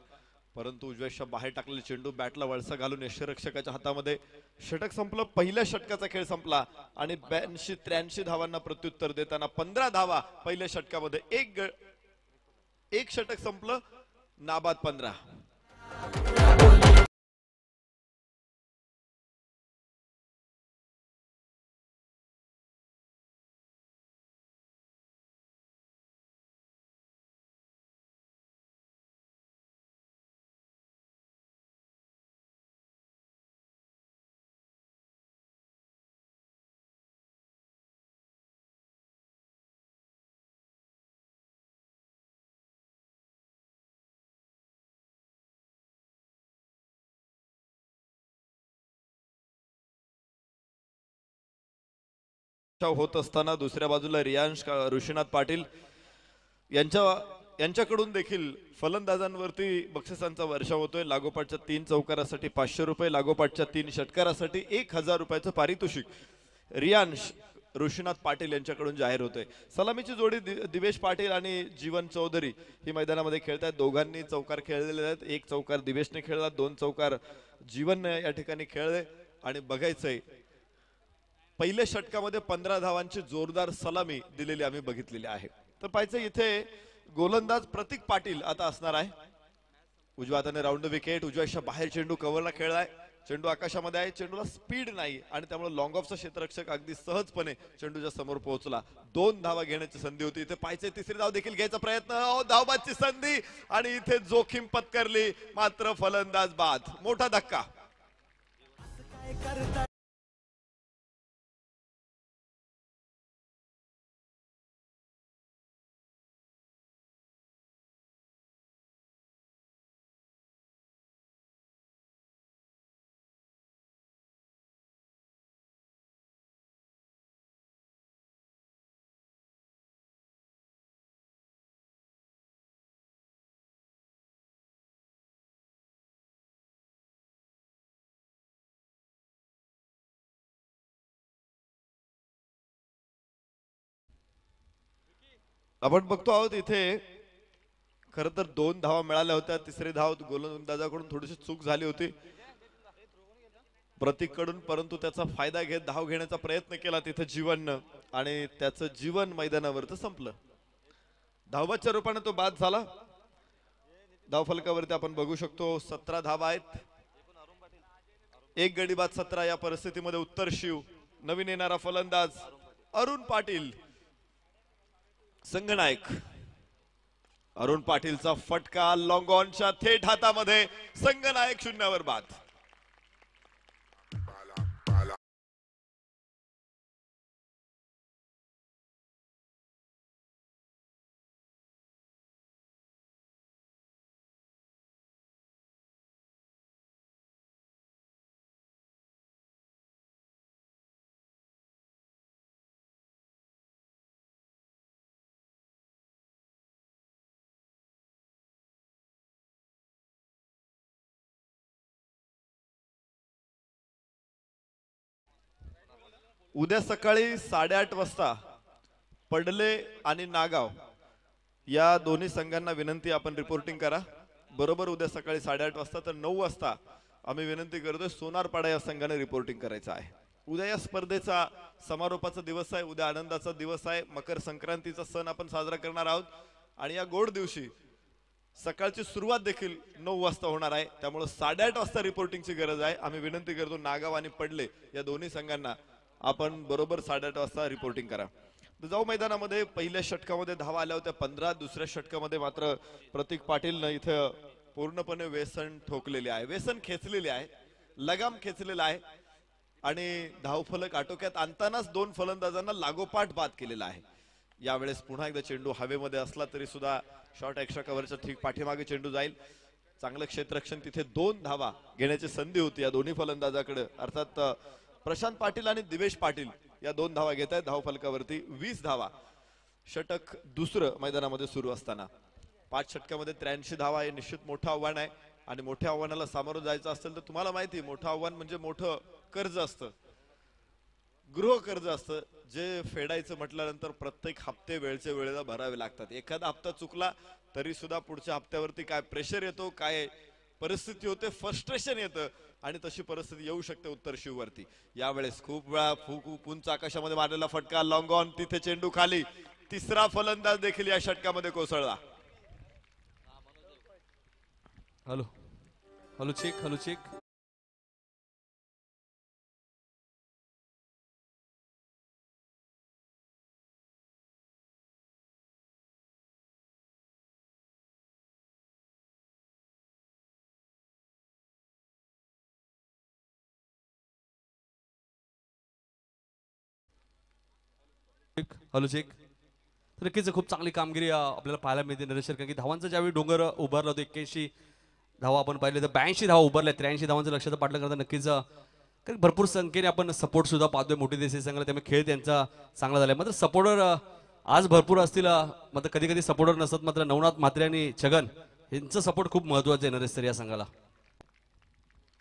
परंतु उजव्याच्या बाहेर टाकलेले चेंडू बॅटला वळसा घालून यष्टीरक्षकाच्या हातामध्ये. षटक संपलं. पहिल्या षटकाचा खेळ संपला आणि 82-83 धावांना प्रत्युत्तर देताना 15 धावा पहिल्या षटकामध्ये. एक षटक संपलं, नाबाद 15. होत असताना दुसऱ्या बाजूला रियांश ऋषीनाथ पाटील यांच्याकडून देखील फलंदाजांवरती बक्षिसांचा वर्षाव होतोय. लागोपाठच्या 3 चौकारासाठी 500 रुपये, लागोपाठच्या 3 षटकारासाठी 1000 रुपयाचं पारितोषिक रियांश ऋषीनाथ पाटील यांच्याकडून जाहीर होतोय. सलामीची जोडी दिवेश पाटील आणि जीवन चौधरी ही मैदानामध्ये खेळतात. दोघांनी चौकार खेळलेले आहेत. 1 चौकार दिवेशने खेळला, 2 चौकार जीवनने या ठिकाणी खेळले. आणि बघायचंय पहिल्या षटकामध्ये 15 धावांची जोरदार सलामी दिलेली आम्ही बघितलेली आहे. तर पाहायचं इथे गोलंदाज प्रतीक पाटील आता असणार आहे. उजव्या हाताने राऊंड विकेट, उजव्याच्या बाहेर चेंडू कव्हरला खेळलाय. चेंडू आकाशामध्ये आहे, चेंडूला स्पीड नाही आणि त्यामुळे लॉंग ऑफचा क्षेत्ररक्षक अगदी सहजपणे चेंडूच्या समोर पोहोचला. 2 धावा घेण्याची संधी होती. इथे पाहायचे तिसरी धाव देखील घ्यायचा प्रयत्न, धावबादची संधी आणि इथे जोखीम पत्करली, मात्र फलंदाज बाद. मोठा धक्का. आपण बघतो आहोत इथे खर तर 2 धावा मिळाल्या होत्या. तिसरी धाव गोलंदाजाकडून थोडीशी चूक झाली होती प्रतीक कडून, परंतु त्याचा फायदा घेत धाव घेण्याचा प्रयत्न केला तिथे जीवननं आणि त्याचं जीवन मैदानावरती संपलं. धावबादच्या रूपाने तो बाद झाला. धावफलकावरती आपण बघू शकतो 17 धावा आहेत. 1 गडी बाद 17. या परिस्थितीमध्ये उत्तर शिव, नवीन येणारा फलंदाज अरुण पाटील, संघनायक अरुण पाटीलचा फटका लॉंग ऑनच्या थेट हातामध्ये. संघनायक 0 बाद. उद्या सकाळी 8:30 वाजता पडले आणि नागाव या दोन्ही संघांना विनंती, आपण रिपोर्टिंग करा. बरोबर उद्या सकाळी 8:30 वाजता. तर 9 वाजता आम्ही विनंती करतोय सोनारपाडा या संघाने रिपोर्टिंग करायचं आहे. उद्या या स्पर्धेचा समारोपाचा दिवस आहे. उद्या आनंदाचा दिवस आहे. मकर संक्रांतीचा सण आपण साजरा करणार आहोत आणि या गोड दिवशी सकाळची सुरुवात देखील 9 वाजता होणार आहे. त्यामुळे 8:30 वाजता रिपोर्टिंगची गरज आहे. आम्ही विनंती करतो नागाव आणि पडले या दोन्ही संघांना आपण बरोबर 8:30 वाजता रिपोर्टिंग करा. जाऊ मैदानामध्ये पहिल्या षटकामध्ये धावा आल्या होत्या 15. दुसऱ्या षटकामध्ये मात्र प्रतीक पाटीलनं इथं पूर्णपणे व्यसन ठोकलेले आहे, व्यसन खेचलेले आहे, लगाम खेचलेला आहे आणि धावफलक आटोक्यात आणतानाच 2 फलंदाजांना लागोपाठ बाद केलेला आहे. यावेळेस पुन्हा एकदा चेंडू हवेमध्ये असला तरी सुद्धा शॉर्ट एक्स्ट्रा कव्हरच्या ठीक पाठीमागे चेंडू जाईल. चांगलं क्षेत्ररक्षण, तिथे 2 धावा घेण्याची संधी होती या दोन्ही फलंदाजाकडे. अर्थात प्रशांत पाटील आणि दिवेश पाटील या 2 धावा घेत आहेत. धावफलकावरती 20 धावा. षटक दुसरं मैदानामध्ये सुरू असताना 5 षटकामध्ये 83 धावा हे निश्चित मोठं आव्हान आहे. आणि मोठ्या आव्हानाला सामोरं जायचं असेल तर तुम्हाला माहिती आहे, मोठं आव्हान म्हणजे मोठं कर्ज असतं, गृह कर्ज असतं, जे फेडायचं म्हटल्यानंतर प्रत्येक हप्ते वेळचे वेळेला भरावे लागतात. एखादा हप्ता चुकला तरी सुद्धा पुढच्या हप्त्यावरती काय प्रेशर येतो, काय परिस्थिती होते, फ्रस्ट्रेशन येतं आणि तशी परिस्थिती येऊ शकते उत्तर शिववरती. यावेळेस खूप वेळा उंच आकाशामध्ये मारलेला फटका, लॉंग ऑन, तिथे चेंडू खाली. तिसरा फलंदाज देखील या षटकामध्ये कोसळला. Hello hello check, hello check. Hello check. तर नक्कीच खूप चांगली कामगिरी आपल्याला पाहायला मिळते नरेश सर, कारण की धावांचा ज्यावेळी डोंगर उभारला होता 81 धावा आपण पाहिले तर 82 धावा उभारल्या, 83 धावांचं लक्षात पाठलं करता नक्कीच कारण भरपूर संख्येने आपण सपोर्ट सुद्धा पाहतोय मोठी देसाई संघाला, त्यामुळे खेळ त्यांचा चांगला झालाय. मात्र सपोर्टर आज भरपूर असतील, मात्र कधी कधी सपोर्टर नसतात. मात्र नवनाथ म्हात्रे आणि छगन यांचं सपोर्ट खूप महत्वाचं आहे नरेश सर या संघाला.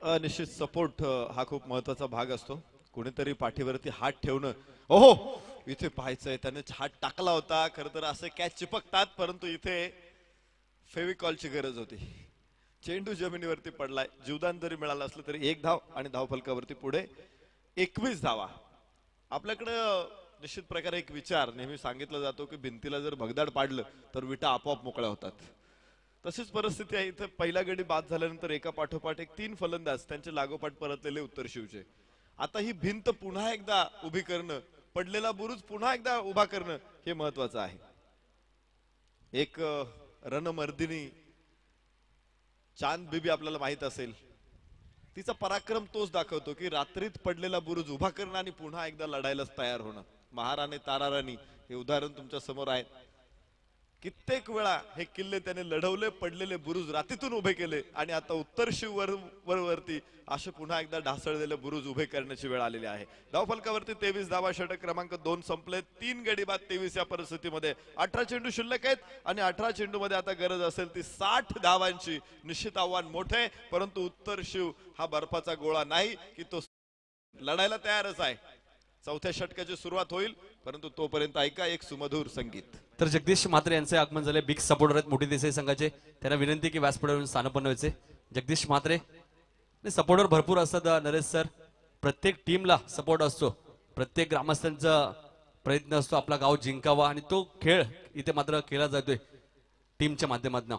निश्चित सपोर्ट हा खूप महत्वाचा भाग असतो. कोणीतरी पाठीवरती हात ठेवणं, ओहो इथे पाहायचंय, त्याने हात टाकला होता, खर तर असे कॅच चिपकतात, परंतु इथे फेविकॉलची गरज होती. चेंडू जमिनीवरती पडलाय, जीवदान जरी मिळालं असलं तरी 1 धाव आणि धावफलकावरती पुढे 21 धावा. आपल्याकडं निश्चित प्रकारे एक विचार नेहमी सांगितला जातो की भिंतीला जर भगदाड पाडलं तर विटा आपोआप मोकळ्या होतात. तशीच परिस्थिती आहे इथे. पहिला गडी बाद झाल्यानंतर एका पाठोपाठ एक 3 फलंदाज त्यांचे लागोपाठ परतलेले उत्तर शिवचे. आता ही भिंत पुन्हा एकदा उभी करणं, पडलेला बुरुज पुन्हा एकदा उभा करणं हे महत्वाचं आहे. एक रणमर्दिनी चांद बीबी आपल्याला माहित असेल, तिचा पराक्रम तोच दाखवतो की रात्रीत पडलेला बुरुज उभा करणं आणि पुन्हा एकदा लढायलाच तयार होणं. महाराणी ताराराणी हे उदाहरण तुमच्या समोर आहे. कित्येक वेळा हे किल्ले त्याने लढवले, पडलेले बुरुज रात्रीतून उभे केले आणि आता उत्तर शिव वरती असे पुन्हा एकदा ढासळलेले बुरुज उभे करण्याची वेळ आलेली आहे. धावफलकावरती 23 धावा, षटक क्रमांक 2 संपले. 3 गडी बाद 23 या परिस्थितीमध्ये 18 चेंडू शिल्लक आहेत आणि 18 चेंडू मध्ये आता गरज असेल ती 60 धावांची. निश्चित आव्हान मोठे, परंतु उत्तर शिव हा बर्फाचा गोळा नाही की तो लढायला तयारच आहे. चौथ्या षटकाची सुरुवात होईल, परंतु तोपर्यंत ऐका एक सुमधुर संगीत. तर जगदीश म्हात्रे यांचे आगमन झाले, बिग सपोर्टर आहेत मोठी देसाई संघाचे. त्यांना विनंती की व्यासपीठावरून स्थानपन्न व्हायचे. जगदीश म्हात्रे सपोर्टर भरपूर असतात नरेश सर, प्रत्येक टीमला सपोर्ट असतो, प्रत्येक ग्रामस्थांचा प्रयत्न असतो आपला गाव जिंकावा आणि तो खेळ इथे मात्र केला जातोय टीमच्या माध्यमातून.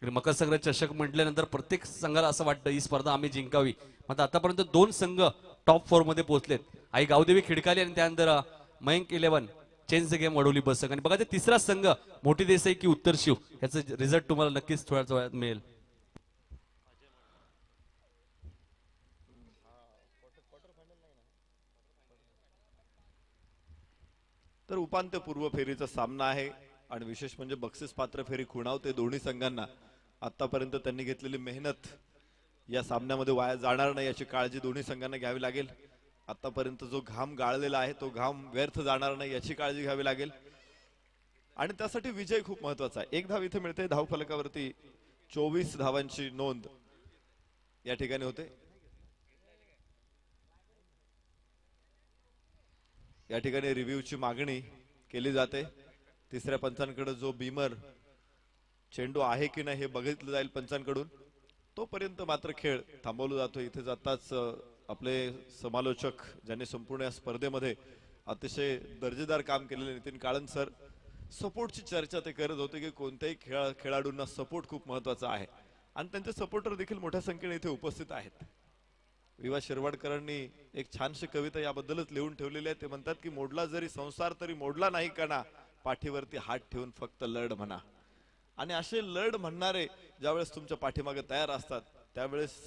मकर संक्रांत चषक म्हटल्यानंतर प्रत्येक संघाला असं वाटतं ही स्पर्धा आम्ही जिंकावी. मात्र आतापर्यंत 2 संघ टॉप 4 मध्ये पोहोचलेत, आई गावदेवी खिडकाली आणि त्यानंतर Mayank 11 change the game Wadavali Basak. आणि बघा ते तिसरा संघ मोठी देसाई की उत्तर शिव, याचा रिझल्ट तुम्हाला नक्कीच थोड्याच वेळात मिळेल. तर उपांत्यपूर्व फेरीचा सामना आहे आणि विशेष म्हणजे बक्षीस पात्र फेरी खुणावते दोन्ही संघांना. आतापर्यंत त्यांनी घेतलेली मेहनत या सामन्यामध्ये वाया जाणार नाही याची काळजी दोन्ही संघांना घ्यावी लागेल. आतापर्यंत जो घाम गाळलेला आहे तो घाम व्यर्थ जाणार नाही याची काळजी घ्यावी लागेल आणि त्यासाठी विजय खूप महत्वाचा आहे. 1 धाव इथे मिळते. धावफलकावरती 24 धावांची नोंद या ठिकाणी होते. या ठिकाणी रिव्ह्यूची मागणी केली जाते. तिसऱ्या पंचांकडे जो बीमर चेंडू आहे की नाही हे बघितलं जाईल पंचांकडून. तोपर्यंत मात्र खेळ थांबवला जातो. इथे जाताच आपले समालोचक ज्यांनी संपूर्ण या स्पर्धेमध्ये अतिशय दर्जेदार काम केलेले नितीन काळन सर, सपोर्टची चर्चा ते करत होते की कोणत्याही खेळाडूंना सपोर्ट खूप महत्वाचा आहे आणि त्यांचे सपोर्टर देखील मोठ्या संख्येने इथे उपस्थित आहेत. विवा शिरवाडकरांनी एक छानशी कविता याबद्दलच लिहून ठेवलेली आहे. ते म्हणतात की मोडला जरी संसार तरी मोडला नाही कणा, पाठीवरती हात ठेवून फक्त लढ म्हणा. आणि असे लढ म्हणणारे ज्यावेळेस तुमच्या पाठीमागे तयार असतात त्यावेळेस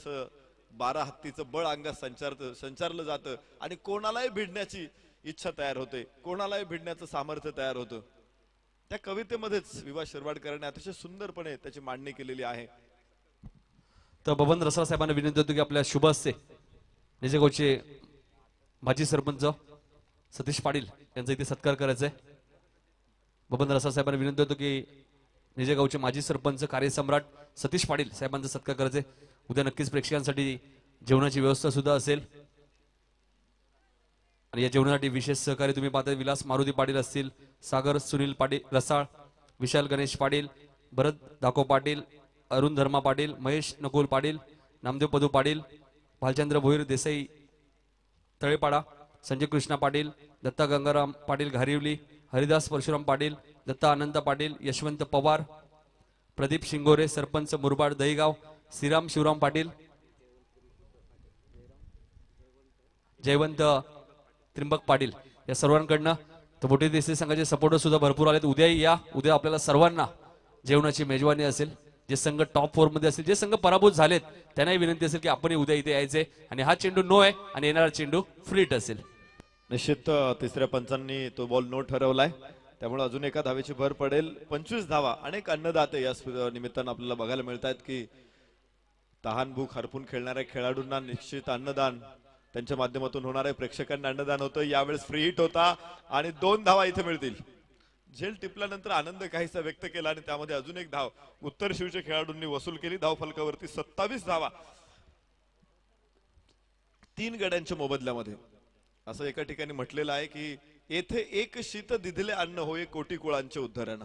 12 हत्तीचं बळ अंगात संचारलं जातं आणि कोणालाही भिडण्याची इच्छा तयार होते, कोणालाही भिडण्याचं सामर्थ्य तयार होतं. त्या कवितेमध्येच विवा शिरवाडकरांनी अतिशय सुंदरपणे त्याची मांडणी केलेली आहे. तर बबन रसाळ साहेबांना विनंती होतो की आपल्या शुभ हस्ते निजेगावचे माजी सरपंच सतीश पाटील यांचा इथे सत्कार करायचा आहे. बबन रसाळ साहेबांना विनंती होतो की निजे गावचे माजी सरपंच कार्यसम्राट सतीश पाटील साहेबांचा सत्कार करायचे. उद्या नक्कीच प्रेक्षकांसाठी जेवणाची व्यवस्था सुद्धा असेल आणि या जेवणासाठी विशेष सहकार्य तुम्ही पाहता विलास मारुती पाटील असतील, सागर सुनील पाटील रसाळ, विशाल गणेश पाटील, भरत दाखो पाटील, अरुण धर्मा पाटील, महेश नकुल पाटील, नामदेव पदू पाटील, भालचंद्र भोईर देसाई तळेपाडा, संजय कृष्णा पाटील, दत्ता गंगाराम पाटील घारिवली, हरिदास परशुराम पाटील, दत्ता अनंत पाटील, यशवंत पवार, प्रदीप शिंगोरे सरपंच मुरबाड दहीगाव, श्रीराम शिवराम पाटील, जयवंत त्रिंबक पाटील या सर्वांकडनं तर मोठे देसाई संघाचे सपोर्टर सुद्धा भरपूर आलेत. उद्याही या. उद्या आपल्याला सर्वांना जेवणाची मेजवानी असेल. जे संघ टॉप 4 मध्ये असेल, जे संघ पराभूत झालेत त्यांनाही विनंती असेल की आपण उद्या इथे यायचे आणि हा चेंडू नो आहे आणि येणारा चेंडू फ्लीट असेल. निश्चित तिसऱ्या पंचांनी तो बॉल नो ठरवलाय, त्यामुळे अजून एका धावेची भर पडेल. 25 धावा. अनेक अन्नदाते या निमित्तानं आपल्याला बघायला मिळत आहेत की तहान भूक हरपून खेळणाऱ्या खेळाडूंना निश्चित अन्नदान त्यांच्या माध्यमातून होणार आहे. प्रेक्षकांना अन्नदान होतं. यावेळेस फ्री हिट होता आणि 2 धावा इथे मिळतील. झेल टिपल्यानंतर आनंद काहीसा व्यक्त केला आणि त्यामध्ये अजून एक धाव उत्तर शिवच्या खेळाडूंनी वसूल केली. धाव फलकावरती 27 धावा 3 गड्यांच्या मोबदल्यामध्ये. असं एका ठिकाणी म्हटलेलं आहे की येथे एक शीत दिधले अन्न होय कोटी कुळांचे उद्धरण.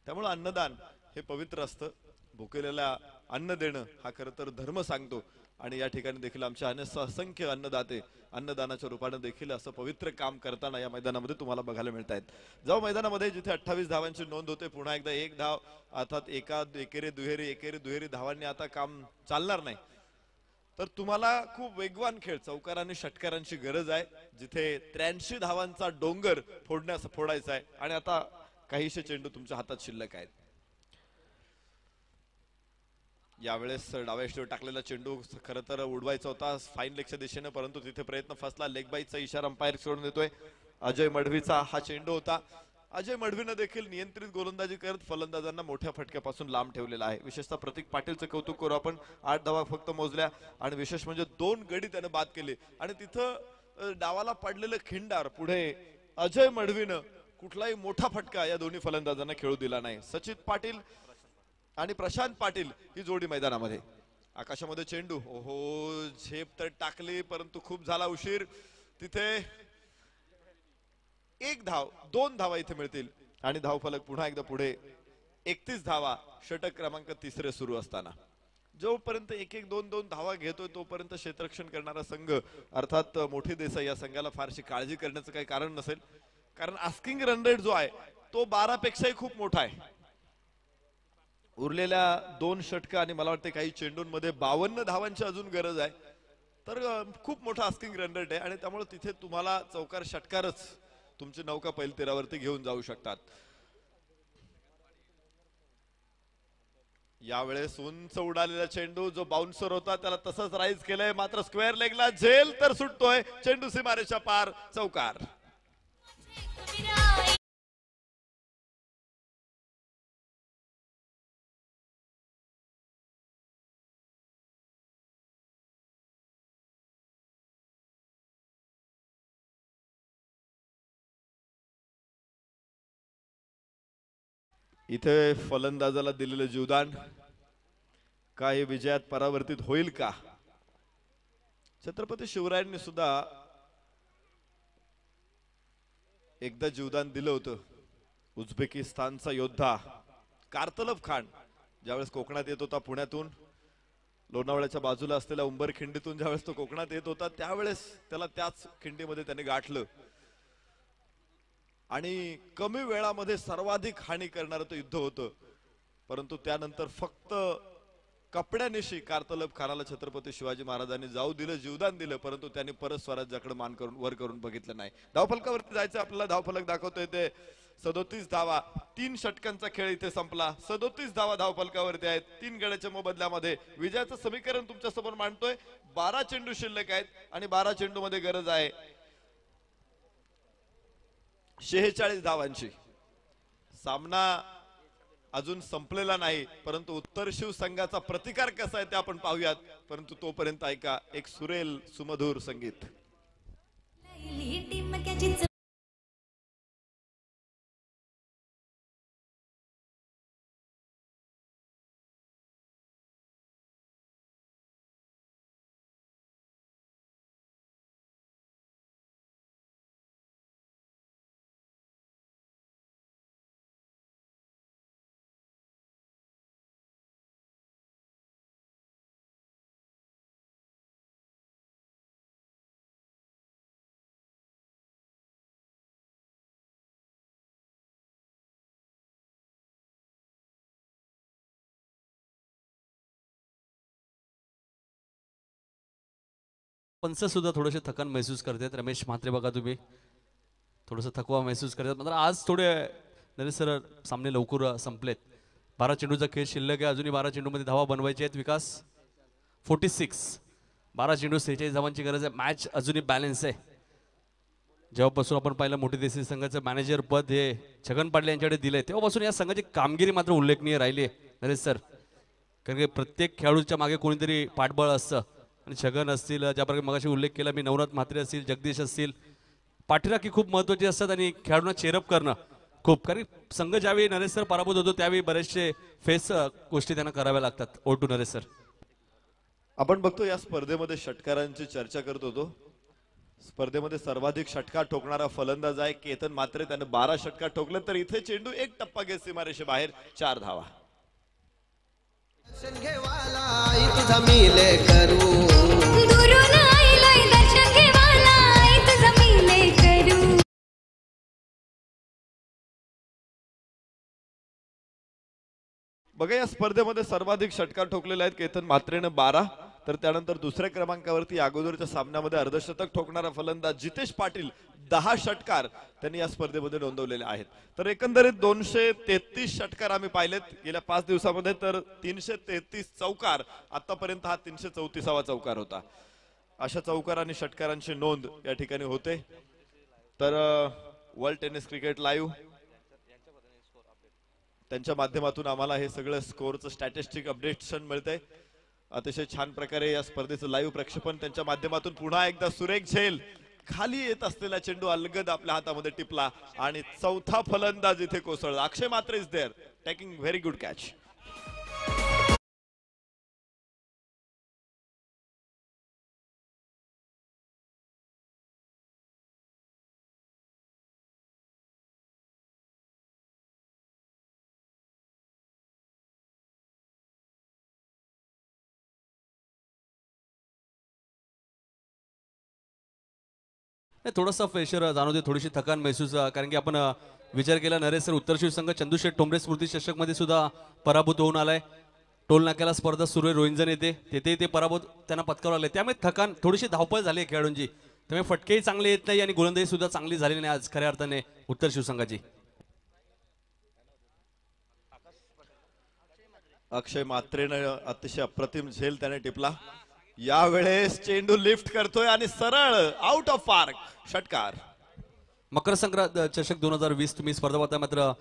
त्यामुळे अन्नदान हे पवित्र असतं. भुकेलेला अन्न देणं हा खरं तर धर्म सांगतो आणि या ठिकाणी देखील आमच्या असंख्य अन्नदाते अन्नदानाच्या रूपाने देखील असं पवित्र काम करताना या मैदानामध्ये तुम्हाला बघायला मिळत आहेत. जाऊ मैदानामध्ये जिथे 28 धावांची नोंद होते, पुन्हा एकदा एक धाव अर्थात एकेरी दुहेरी धावांनी आता काम चालणार नाही. तर तुम्हाला खूप वेगवान खेळ चौकार आणि षटकारांची गरज आहे. जिथे 83 धावांचा डोंगर फोडायचा आहे आणि आता काहीशे चेंडू तुमच्या हातात शिल्लक आहेत. यावेळेस डाव्या स्टेवर टाकलेला चेंडू खरं तर उडवायचा होता फाईन लेगच्या दिशेने, परंतु तिथे प्रयत्न फसला. लेग बाईचा इशारा अंपायर सोडून देतोय. अजय मढवीचा हा चेंडू होता. अजय मढवीनं देखील नियंत्रित गोलंदाजी करत फलंदाजांना मोठ्या फटक्यापासून लांब ठेवलेला आहे. विशेषतः प्रतीक पाटीलचं कौतुक करू आपण. 8 धावा फक्त मोजल्या आणि विशेष म्हणजे 2 गडी त्याने बाद केले आणि तिथं डावाला पडलेलं खिंडार पुढे अजय मढवीनं कुठलाही मोठा फटका या दोन्ही फलंदाजांना खेळू दिला नाही. सचित पाटील आणि प्रशांत पाटील ही जोडी मैदानामध्ये. आकाशामध्ये चेंडू ओहो झेप तर टाकली परंतु खूप झाला उशीर. तिथे 1 धाव 2 धावा इथे मिळतील आणि धाव फलक पुन्हा एकदा पुढे. 31 धावा षटक क्रमांक 3 सुरू असताना. जोपर्यंत 1-1 2-2 धावा घेतोय तोपर्यंत क्षेत्ररक्षण करणारा संघ अर्थात मोठी देसाई या संघाला फारशी काळजी करण्याचं काही कारण नसेल, कारण आस्किंग रन रेट जो आहे तो 12 पेक्षाही खूप मोठा आहे. उरलेल्या 2 षटक आणि मला वाटतं काही चेंडूंमध्ये 52 धावांची अजून गरज आहे. तर खूप मोठा आस्किंग रन रेट आहे आणि त्यामुळे तिथे तुम्हाला चौकार षटकारच तुमची नौका पहिल्या तीरावरती घेऊन जाऊ शकतात. यावेळेस उंच उडालेला चेंडू जो बाउन्सर होता त्याला तसंच राईज केलंय, मात्र स्क्वेअर लेगला झेल तर सुटतोय. चेंडू सीमारेषा पार, चौकार. इथे फलंदाजाला दिलेलं जीवदान काही विजयात परावर्तित होईल का? छत्रपती शिवरायांनी सुद्धा एकदा जीवदान दिलं होतं. उझबेकिस्तानचा योद्धा कारतलब खान ज्यावेळेस कोकणात येत होता पुण्यातून, लोणावळ्याच्या बाजूला असलेल्या उंबर खिंडीतून ज्यावेळेस तो कोकणात येत होता त्यावेळेस त्याला त्याच खिंडीमध्ये त्याने गाठलं आणि कमी वेळामध्ये सर्वाधिक हानी करणारं ते युद्ध होतं. परंतु त्यानंतर फक्त कपड्यानिशी कारतलब खानाला छत्रपती शिवाजी महाराजांनी जाऊ दिलं, जीवदान दिलं, परंतु त्यांनी परत स्वराज्याकडे मान करून वर करून बघितलं नाही. धावफलकावरती जायचं आपल्याला. धावफलक दाखवतोय ते 37 धावा. 3 षटकांचा खेळ इथे संपला. 37 धावा धावफलकावरती आहेत 3 गड्याच्या मोबदल्यामध्ये. विजयाचं समीकरण तुमच्या समोर मांडतोय. 12 चेंडू शिल्लक आहेत आणि 12 चेंडू मध्ये गरज आहे 46 धावांची. सामना अजून संपलेला नाही, परंतु उत्तर शिव संघाचा प्रतिकार कसा आहे ते आपण पाहूयात. परंतु तोपर्यंत ऐका एक सुरेल सुमधुर संगीत. पंच सुद्धा थोडेसे थकान महसूस करतात. रमेश म्हात्रे बघा तुम्ही थोडंसं थकवा महसूस करतात. मात्र आज थोडे नरेश सर सामने लवकर संपलेत. 12 चेंडूचा खेळ शिल्लक आहे. अजूनही 12 चेंडूमध्ये धावा बनवायचे आहेत. विकास 46 12 चेंडू 46 धावांची गरज आहे. मॅच अजूनही बॅलन्स आहे. जेव्हापासून आपण पाहिलं मोठी देशी संघाचं मॅनेजर पद हे छगन पाटील यांच्याकडे दिलंय तेव्हापासून या संघाची कामगिरी मात्र उल्लेखनीय राहिली आहे नरेश सर. कारण की प्रत्येक खेळाडूच्या मागे कोणीतरी पाठबळ असतं आणि छगन असतील, ज्या प्रकारे मगाशी उल्लेख केला मी, नवनाथ म्हात्रे असतील, जगदीश असतील, पाठीराखी खूप महत्त्वाची असतात आणि खेळाडूंना चेअरअप करणं खूप. कारण संघ ज्यावेळी नरेश सर पराभूत होतो त्यावेळी बरेचसे फेस गोष्टी त्यांना कराव्या लागतात. ओटू नरेश सर. आपण बघतो या स्पर्धेमध्ये षटकारांची चर्चा करत होतो. स्पर्धेमध्ये सर्वाधिक षटकार ठोकणारा फलंदाज आहे केतन म्हात्रे. त्याने 12 षटकार ठोकले तर इथे चेंडू एक टप्पा घेत सीमारेषेबाहेर 4 धावा. बघा या स्पर्धेमध्ये सर्वाधिक षटकार ठोकलेले आहेत केतन म्हात्रेने 12. तर त्यानंतर दुसऱ्या क्रमांकावरती अगोदरच्या सामन्यामध्ये अर्धशतक ठोकणारा फलंदाज जितेश पाटील 10 षटकार त्यांनी या स्पर्धेमध्ये नोंदवलेले आहेत. तर एकंदरीत 233 षटकार आम्ही पाहिलेत गेल्या 5 दिवसामध्ये. तर 333 चौकार आतापर्यंत हा 334वा चौकार होता. अशा चौकार आणि षटकारांची नोंद या ठिकाणी होते. तर वर्ल्ड टेनिस क्रिकेट लाईव्ह त्यांच्या माध्यमातून आम्हाला हे सगळं स्कोअरचं स्टॅटिस्टिक अपडेशन मिळतंय. अतिशय छान प्रकारे या स्पर्धेचं लाईव्ह प्रक्षेपण त्यांच्या माध्यमातून. पुन्हा एकदा सुरेख झेल, खाली येत असलेला चेंडू अलगद आपल्या हातामध्ये टिपला आणि चौथा फलंदाज इथे कोसळला. Akshay Mhatre is there taking very good catch. थोडासा प्रेशर जाणवते, थोडीशी थकान महसूस. कारण की आपण विचार केला नरेश सर उत्तरशिव संघ चंदूशेठ ठोंबरे स्मृती चषक मध्ये सुद्धा पराभूत होऊन आलाय. टोल नाक्याला स्पर्धा सुरू आहे, रोहिंजन येते, तेथे ते पराभूत त्यांना पत्करावं लागले. त्यामुळे थकान, थोडीशी धावपळ झाली आहे खेळाडूंची. त्यामुळे फटकेही चांगले येत नाही आणि गोलंदाजी सुद्धा चांगली झालेली नाही आज खऱ्या अर्थाने उत्तर शिवसंघाची. अक्षय म्हात्रेने अतिशय अप्रतिम झेल त्याने टिपला. यावेळेस चेंडू लिफ्ट करतोय आणि सरळ आउट ऑफ पार्क षटकार. मकर संक्रांत चषक 2020 तुम्ही स्पर्धा पाहता. मात्र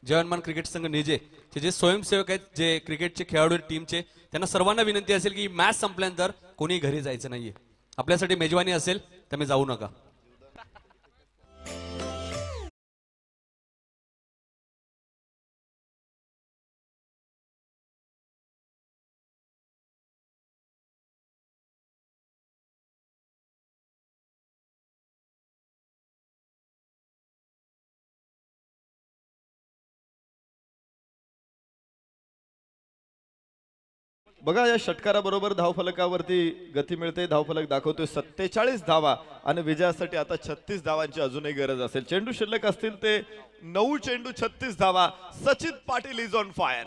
जवानमान क्रिकेट संघ नेजे जे स्वयंसेवक आहेत, जे क्रिकेटचे खेळाडू टीमचे, त्यांना सर्वांना विनंती असेल की मॅच संपल्यानंतर कोणी घरी जायचं नाहीये. आपल्यासाठी मेजवानी असेल त्यामुळे जाऊ नका. बघा या षटकाराबरोबर धावफलकावरती गती मिळते. धावफलक दाखवतोय 47 धावा आणि विजयासाठी आता 36 धावांची अजूनही गरज असेल. चेंडू शिल्लक असतील ते 9 चेंडू 36 धावा. सचित पाटील इज ऑन फायर.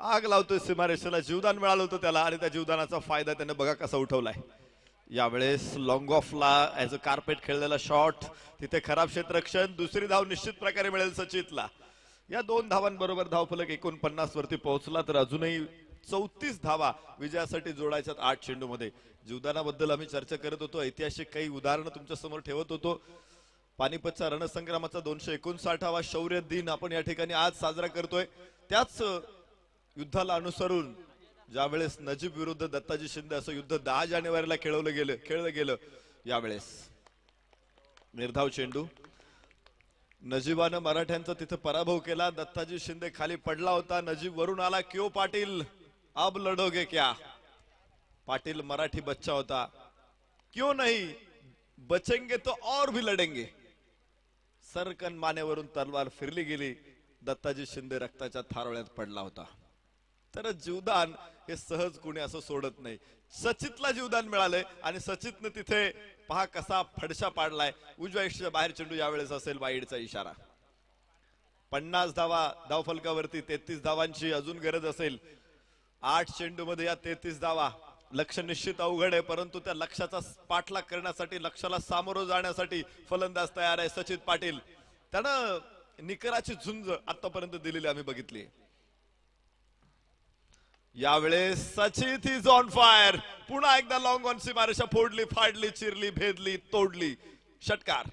आग लावतोय सीमारेषेला. जीवदान मिळालं होतं त्याला आणि त्या जीवदानाचा फायदा त्याने बघा कसा उठवलाय. यावेळेस लॉंग ऑफला ऍज अ कार्पेट खेळलेला शॉट, तिथे खराब क्षेत्ररक्षण. दुसरी धाव निश्चित प्रकारे मिळेल सचितला. या 2 धावांबरोबर धावफलक 49 वरती पोहोचला. तर अजूनही 34 धावा विजयासाठी जोडायच्यात 8 चेंडूमध्ये. जीवदानाबद्दल आम्ही चर्चा करत होतो, ऐतिहासिक काही उदाहरणं तुमच्या समोर ठेवत होतो. पानिपतच्या रणसंग्रामाचा 259वा शौर्य दिन आपण या ठिकाणी आज साजरा करतोय. त्याच युद्धाला अनुसरून ज्यावेळेस नजीब विरुद्ध दत्ताजी शिंदे असं युद्ध 10 जानेवारीला खेळलं गेलं, यावेळेस निर्धाव चेंडू. नजीबानं मराठ्यांचा तिथे पराभव केला. दत्ताजी शिंदे खाली पडला होता. नजीब वरून आला. क्यों पाटील अब लढोगे क्या. पाटील मराठी बच्चा होता. क्यों नहीं, बचेंगे तो और भी लढेंगे. सरकन मानेवरून तलवार फिरली गेली. दत्ताजी शिंदे रक्ताच्या थारोळ्यात पडला होता. तर जीवदान हे सहज कुणी असं सोडत नाही. सचितला जीवदान मिळालंय आणि सचितने तिथे पहा कसा फडशा पाडलाय. उजव्या इष्टीच्या बाहेर चेंडू यावेळेस असेल वाईडचा इशारा. 50 धावा धावफलकावरती. 33 धावांची अजून गरज असेल. 8 चेंडू मध्ये या 33 धावा. लक्ष निश्चित अवघड आहे, परंतु त्या लक्ष्याचा पाठलाग करण्यासाठी, लक्ष्याला सामोरं जाण्यासाठी फलंदाज तयार आहे सचिन पाटील. त्यानं निकराची झुंज आतापर्यंत दिलेली आम्ही बघितली. यावेळेस सचिन इज ऑन फायर. पुन्हा एकदा लॉंग ऑन सीमारेषा फोडली, फाडली, चिरली, भेदली, तोडली. षटकार.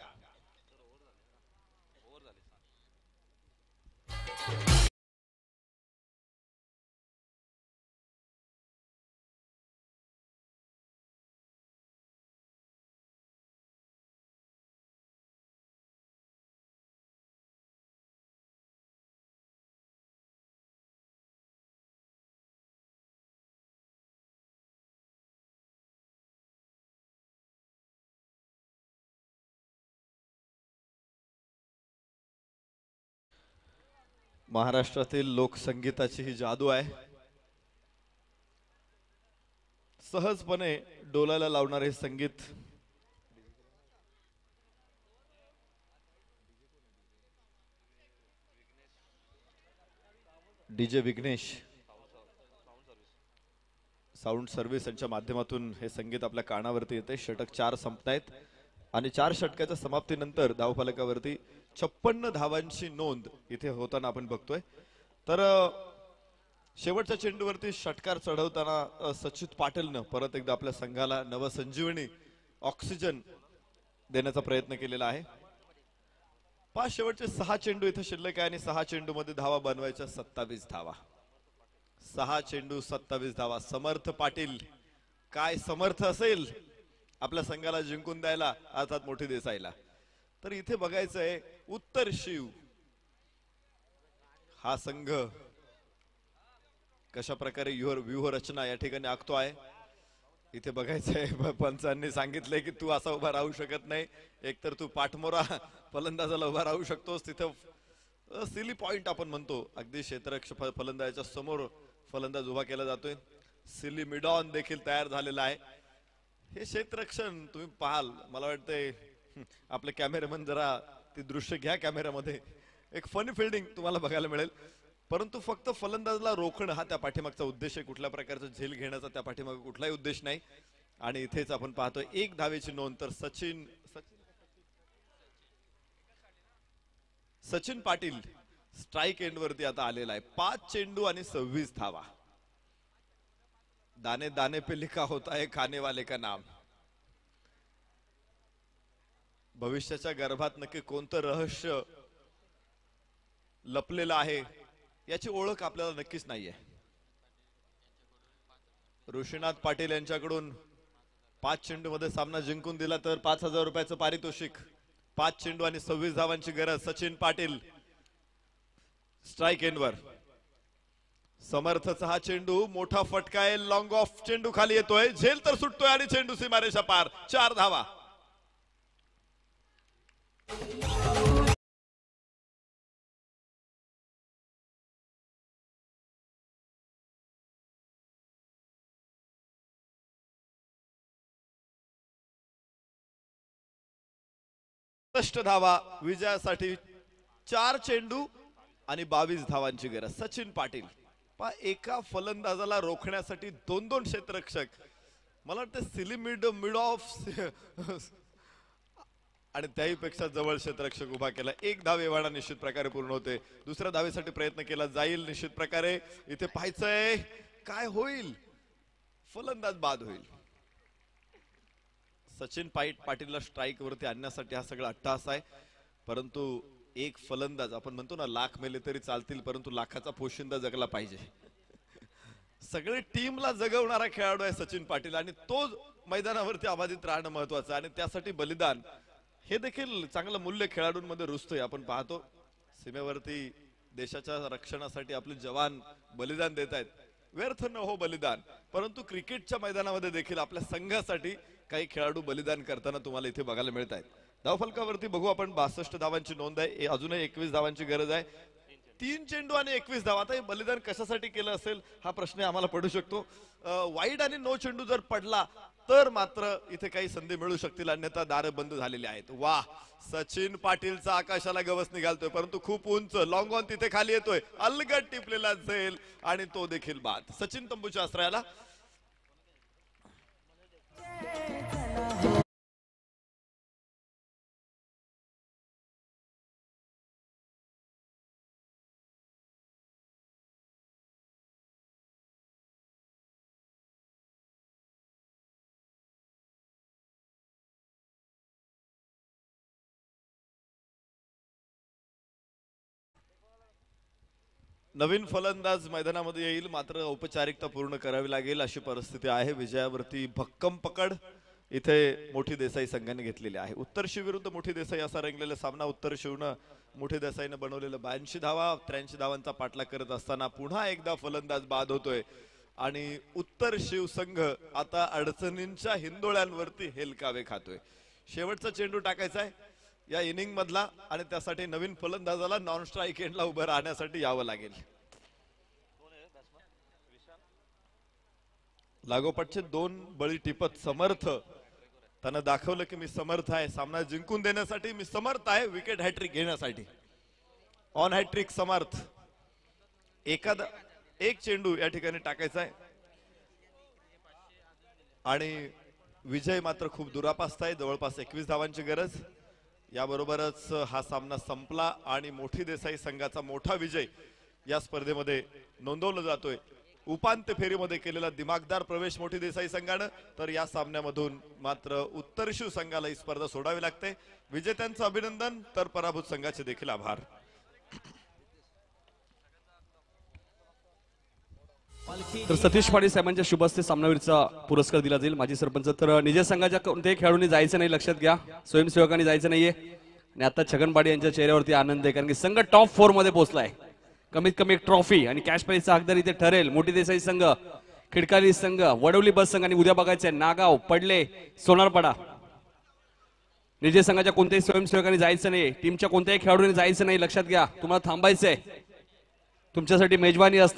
महाराष्ट्रातील लोकसंगीताची ही जादू आहे. सहजपणे डोलायला लावणारे संगीत. डीजे विघ्नेश साऊंड सर्व्हिस यांच्या माध्यमातून हे संगीत आपल्या कानावरती येते. षटक 4 संपतायत आणि 4 षटकाच्या समाप्तीनंतर धावफलकावरती 56 धावांची नोंद इथे होताना आपण बघतोय. तर शेवटच्या चेंडूवरती षटकार चढवताना सचिन पाटीलनं परत एकदा आपल्या संघाला नवसंजीवनी ऑक्सिजन देण्याचा प्रयत्न केलेला आहे. 5 शेवटचे 6 चेंडू इथे शिल्लक आहे आणि 6 चेंडू मध्ये धावा बनवायच्या 27 धावा. 6 चेंडू 27 धावा. समर्थ पाटील काय समर्थ असेल आपल्या संघाला जिंकून द्यायला, अर्थात मोठी देसाईला. तर इथे बघायचंय उत्तर शिव हा संघ कशा प्रकारे व्यूहरचना या ठिकाणी आखतो आहे. इथे बघायचंय पंचांनी सांगितलंय की तू असा उभा राहू शकत नाही, एकतर तू पाठमोरा फलंदाजाला उभा राहू शकतोस. तिथं सिली पॉइंट आपण म्हणतो, अगदी क्षेत्ररक्षक फलंदाजाच्या समोर फलंदाज उभा केला जातोय. सिली मिडॉन देखील तयार झालेला आहे. हे क्षेत्ररक्षण तुम्ही पाहाल, मला वाटतंय आपले कॅमेरामन जरा ते दृश्य घ्या कॅमेरामध्ये. एक फनी फिल्डिंग तुम्हाला बघायला मिळेल, परंतु फक्त फलंदाजला रोखणं हा त्या पाठीमागचा उद्देश आहे. कुठल्या प्रकारचा झेल घेण्याचा त्या पाठीमागे कुठलाही उद्देश नाही. आणि इथेच आपण पाहतोय 1 धावेची नोंद. तर सचिन पाटील स्ट्राईक एंड वरती आता आलेला आहे. 5 चेंडू आणि 26 धावा. दाने दाने पे लिखा होता है खाने वाले का नाम. भविष्याच्या गर्भात नक्की कोणतं रहस्य लपलेलं आहे याची ओळख आपल्याला नक्कीच नाहीये. ऋषीनाथ पाटील यांच्याकडून 5 चेंडू मध्ये सामना जिंकून दिला तर 5,000 रुपयाचं पारितोषिक. 5 चेंडू आणि 26 धावांची गरज. सचिन पाटील स्ट्राईक एंडवर. समर्थचा हा चेंडू मोठा फटका आहे. लॉंग ऑफ चेंडू खाली येतोय, झेल तर सुटतोय आणि चेंडू सीमारेषा पार. 4 धावा. धावा विजयासाठी. 4 चेंडू आणि 22 धावांची गरज. सचिन पाटील एका फलंदाजाला रोखण्यासाठी 2-2 क्षेत्ररक्षक, मला वाटतं सिली मिड ऑफ आणि त्याही पेक्षा जवळ क्षेत्ररक्षक उभा केला. 1 धाव एवढा निश्चित प्रकारे पूर्ण होते. दुसऱ्या धावेसाठी प्रयत्न केला जाईल निश्चित प्रकारे. इथे पाहायचंय काय होईल. फलंदाज बाद होईल. सचिन पाटीलला स्ट्राईक वरती आणण्यासाठी हा सगळा अट्टहास आहे, परंतु एक फलंदाज, आपण म्हणतो ना लाख मेले तरी चालतील परंतु लाखाचा पोशिंदा जगला पाहिजे. सगळे टीमला जगवणारा खेळाडू आहे सचिन पाटील आणि तो मैदानावरती अबाधित राहणं महत्वाचं. आणि त्यासाठी बलिदान हे देखील चांगलं मूल्य खेळाडूंमध्ये रुजतोय. आपण पाहतो सीमेवरती देशाच्या रक्षणासाठी आपले जवान बलिदान देत आहेत. व्यर्थ न हो बलिदान, परंतु क्रिकेटच्या मैदानामध्ये देखील आपल्या संघासाठी काही खेळाडू बलिदान करताना तुम्हाला इथे बघायला मिळत आहेत. धावफलकावरती बघू आपण 62 धावांची नोंद आहे. अजूनही 21 धावांची गरज आहे. 3 चेंडू आणि 21 धावा. आता हे बलिदान कशासाठी केलं असेल हा प्रश्न आम्हाला पडू शकतो. वाईड आणि नो चेंडू जर पडला तर मात्र इथे काही संधी मिळू शकतील, अन्यथा दार बंद झालेली आहेत. वाह, सचिन पाटीलचा आकाशाला गवस निघालतोय, परंतु खूप उंच लॉंग ऑन तिथे खाली येतोय. अलगट टिपलेला झेल आणि तो देखील बाद. सचिन तंबूच्या आश्रयाला नवीन फलंदाज मैदानामध्ये येईल, मात्र औपचारिकता पूर्ण करावी लागेल अशी परिस्थिती आहे. विजयावरती भक्कम पकड इथे मोठी देसाई संघाने घेतलेली आहे. उत्तर शिव विरुद्ध मोठी देसाई असा रंगलेला सामना. उत्तर शिवनं मोठी देसाईनं बनवलेलं 82 धावा, 83 धावांचा पाठलाग करत असताना पुन्हा एकदा फलंदाज बाद होतोय आणि उत्तर शिव संघ आता अडचणींच्या हिंदोळ्यांवरती हेलकावे खातोय. शेवटचा चेंडू टाकायचा आहे या इनिंग मधला आणि त्यासाठी नवीन फलंदाजाला नॉन स्ट्राईक एंडला उभं राहण्यासाठी यावं लागेल. लागोपाठचे 2 बळी टिपत समर्थ त्यानं दाखवलं की मी समर्थ आहे. सामना जिंकून देण्यासाठी मी समर्थ आहे. विकेट हॅट्रिक घेण्यासाठी ऑन हॅट्रिक समर्थ. एक चेंडू या ठिकाणी टाकायचा आहे आणि विजय मात्र खूप दुरापास्त आहे. जवळपास 21 धावांची गरज. याबरोबरच हा सामना संपला आणि मोठी देसाई संघाचा मोठा विजय या स्पर्धेमध्ये नोंदवला जातोय. उपांत्य फेरीमध्ये केलेला दिमागदार प्रवेश मोठी देसाई संघानं, तर या सामन्यामधून मात्र उत्तर शिव संघाला ही स्पर्धा सोडावी लागते. विजेत्यांचं अभिनंदन तर पराभूत संघाचे देखील आभार. तर सतीश पाटील साहेबांच्या शुभ हस्ते सामनावीरचा पुरस्कार दिला जाईल. माजी सरपंच. तर निज संघाच्या कोणत्याही खेळाडूंनी जायचं नाही, लक्षात घ्या. स्वयंसेवकांनी जायचं नाहीये. आणि आता छगन पाटील यांच्या चेहऱ्यावरती आनंद आहे, कारण की संघ टॉप 4 मध्ये पोहोचलाय. कमीत कमी एक ट्रॉफी आणि कॅश प्राइजचा हकदार इथे ठरेल. मोठी देसाई संघ, खिडकाली संघ, वडवली बस संघ आणि उद्या बघायचंय नागाव, पडले, सोनारपाडा. निजे संघाच्या कोणत्याही स्वयंसेवकांनी जायचं नाही, टीमच्या कोणत्याही खेळाडूंनी जायचं नाही, लक्षात घ्या. तुम्हाला थांबायचंय. तुमच्यासाठी मेजवानी असते.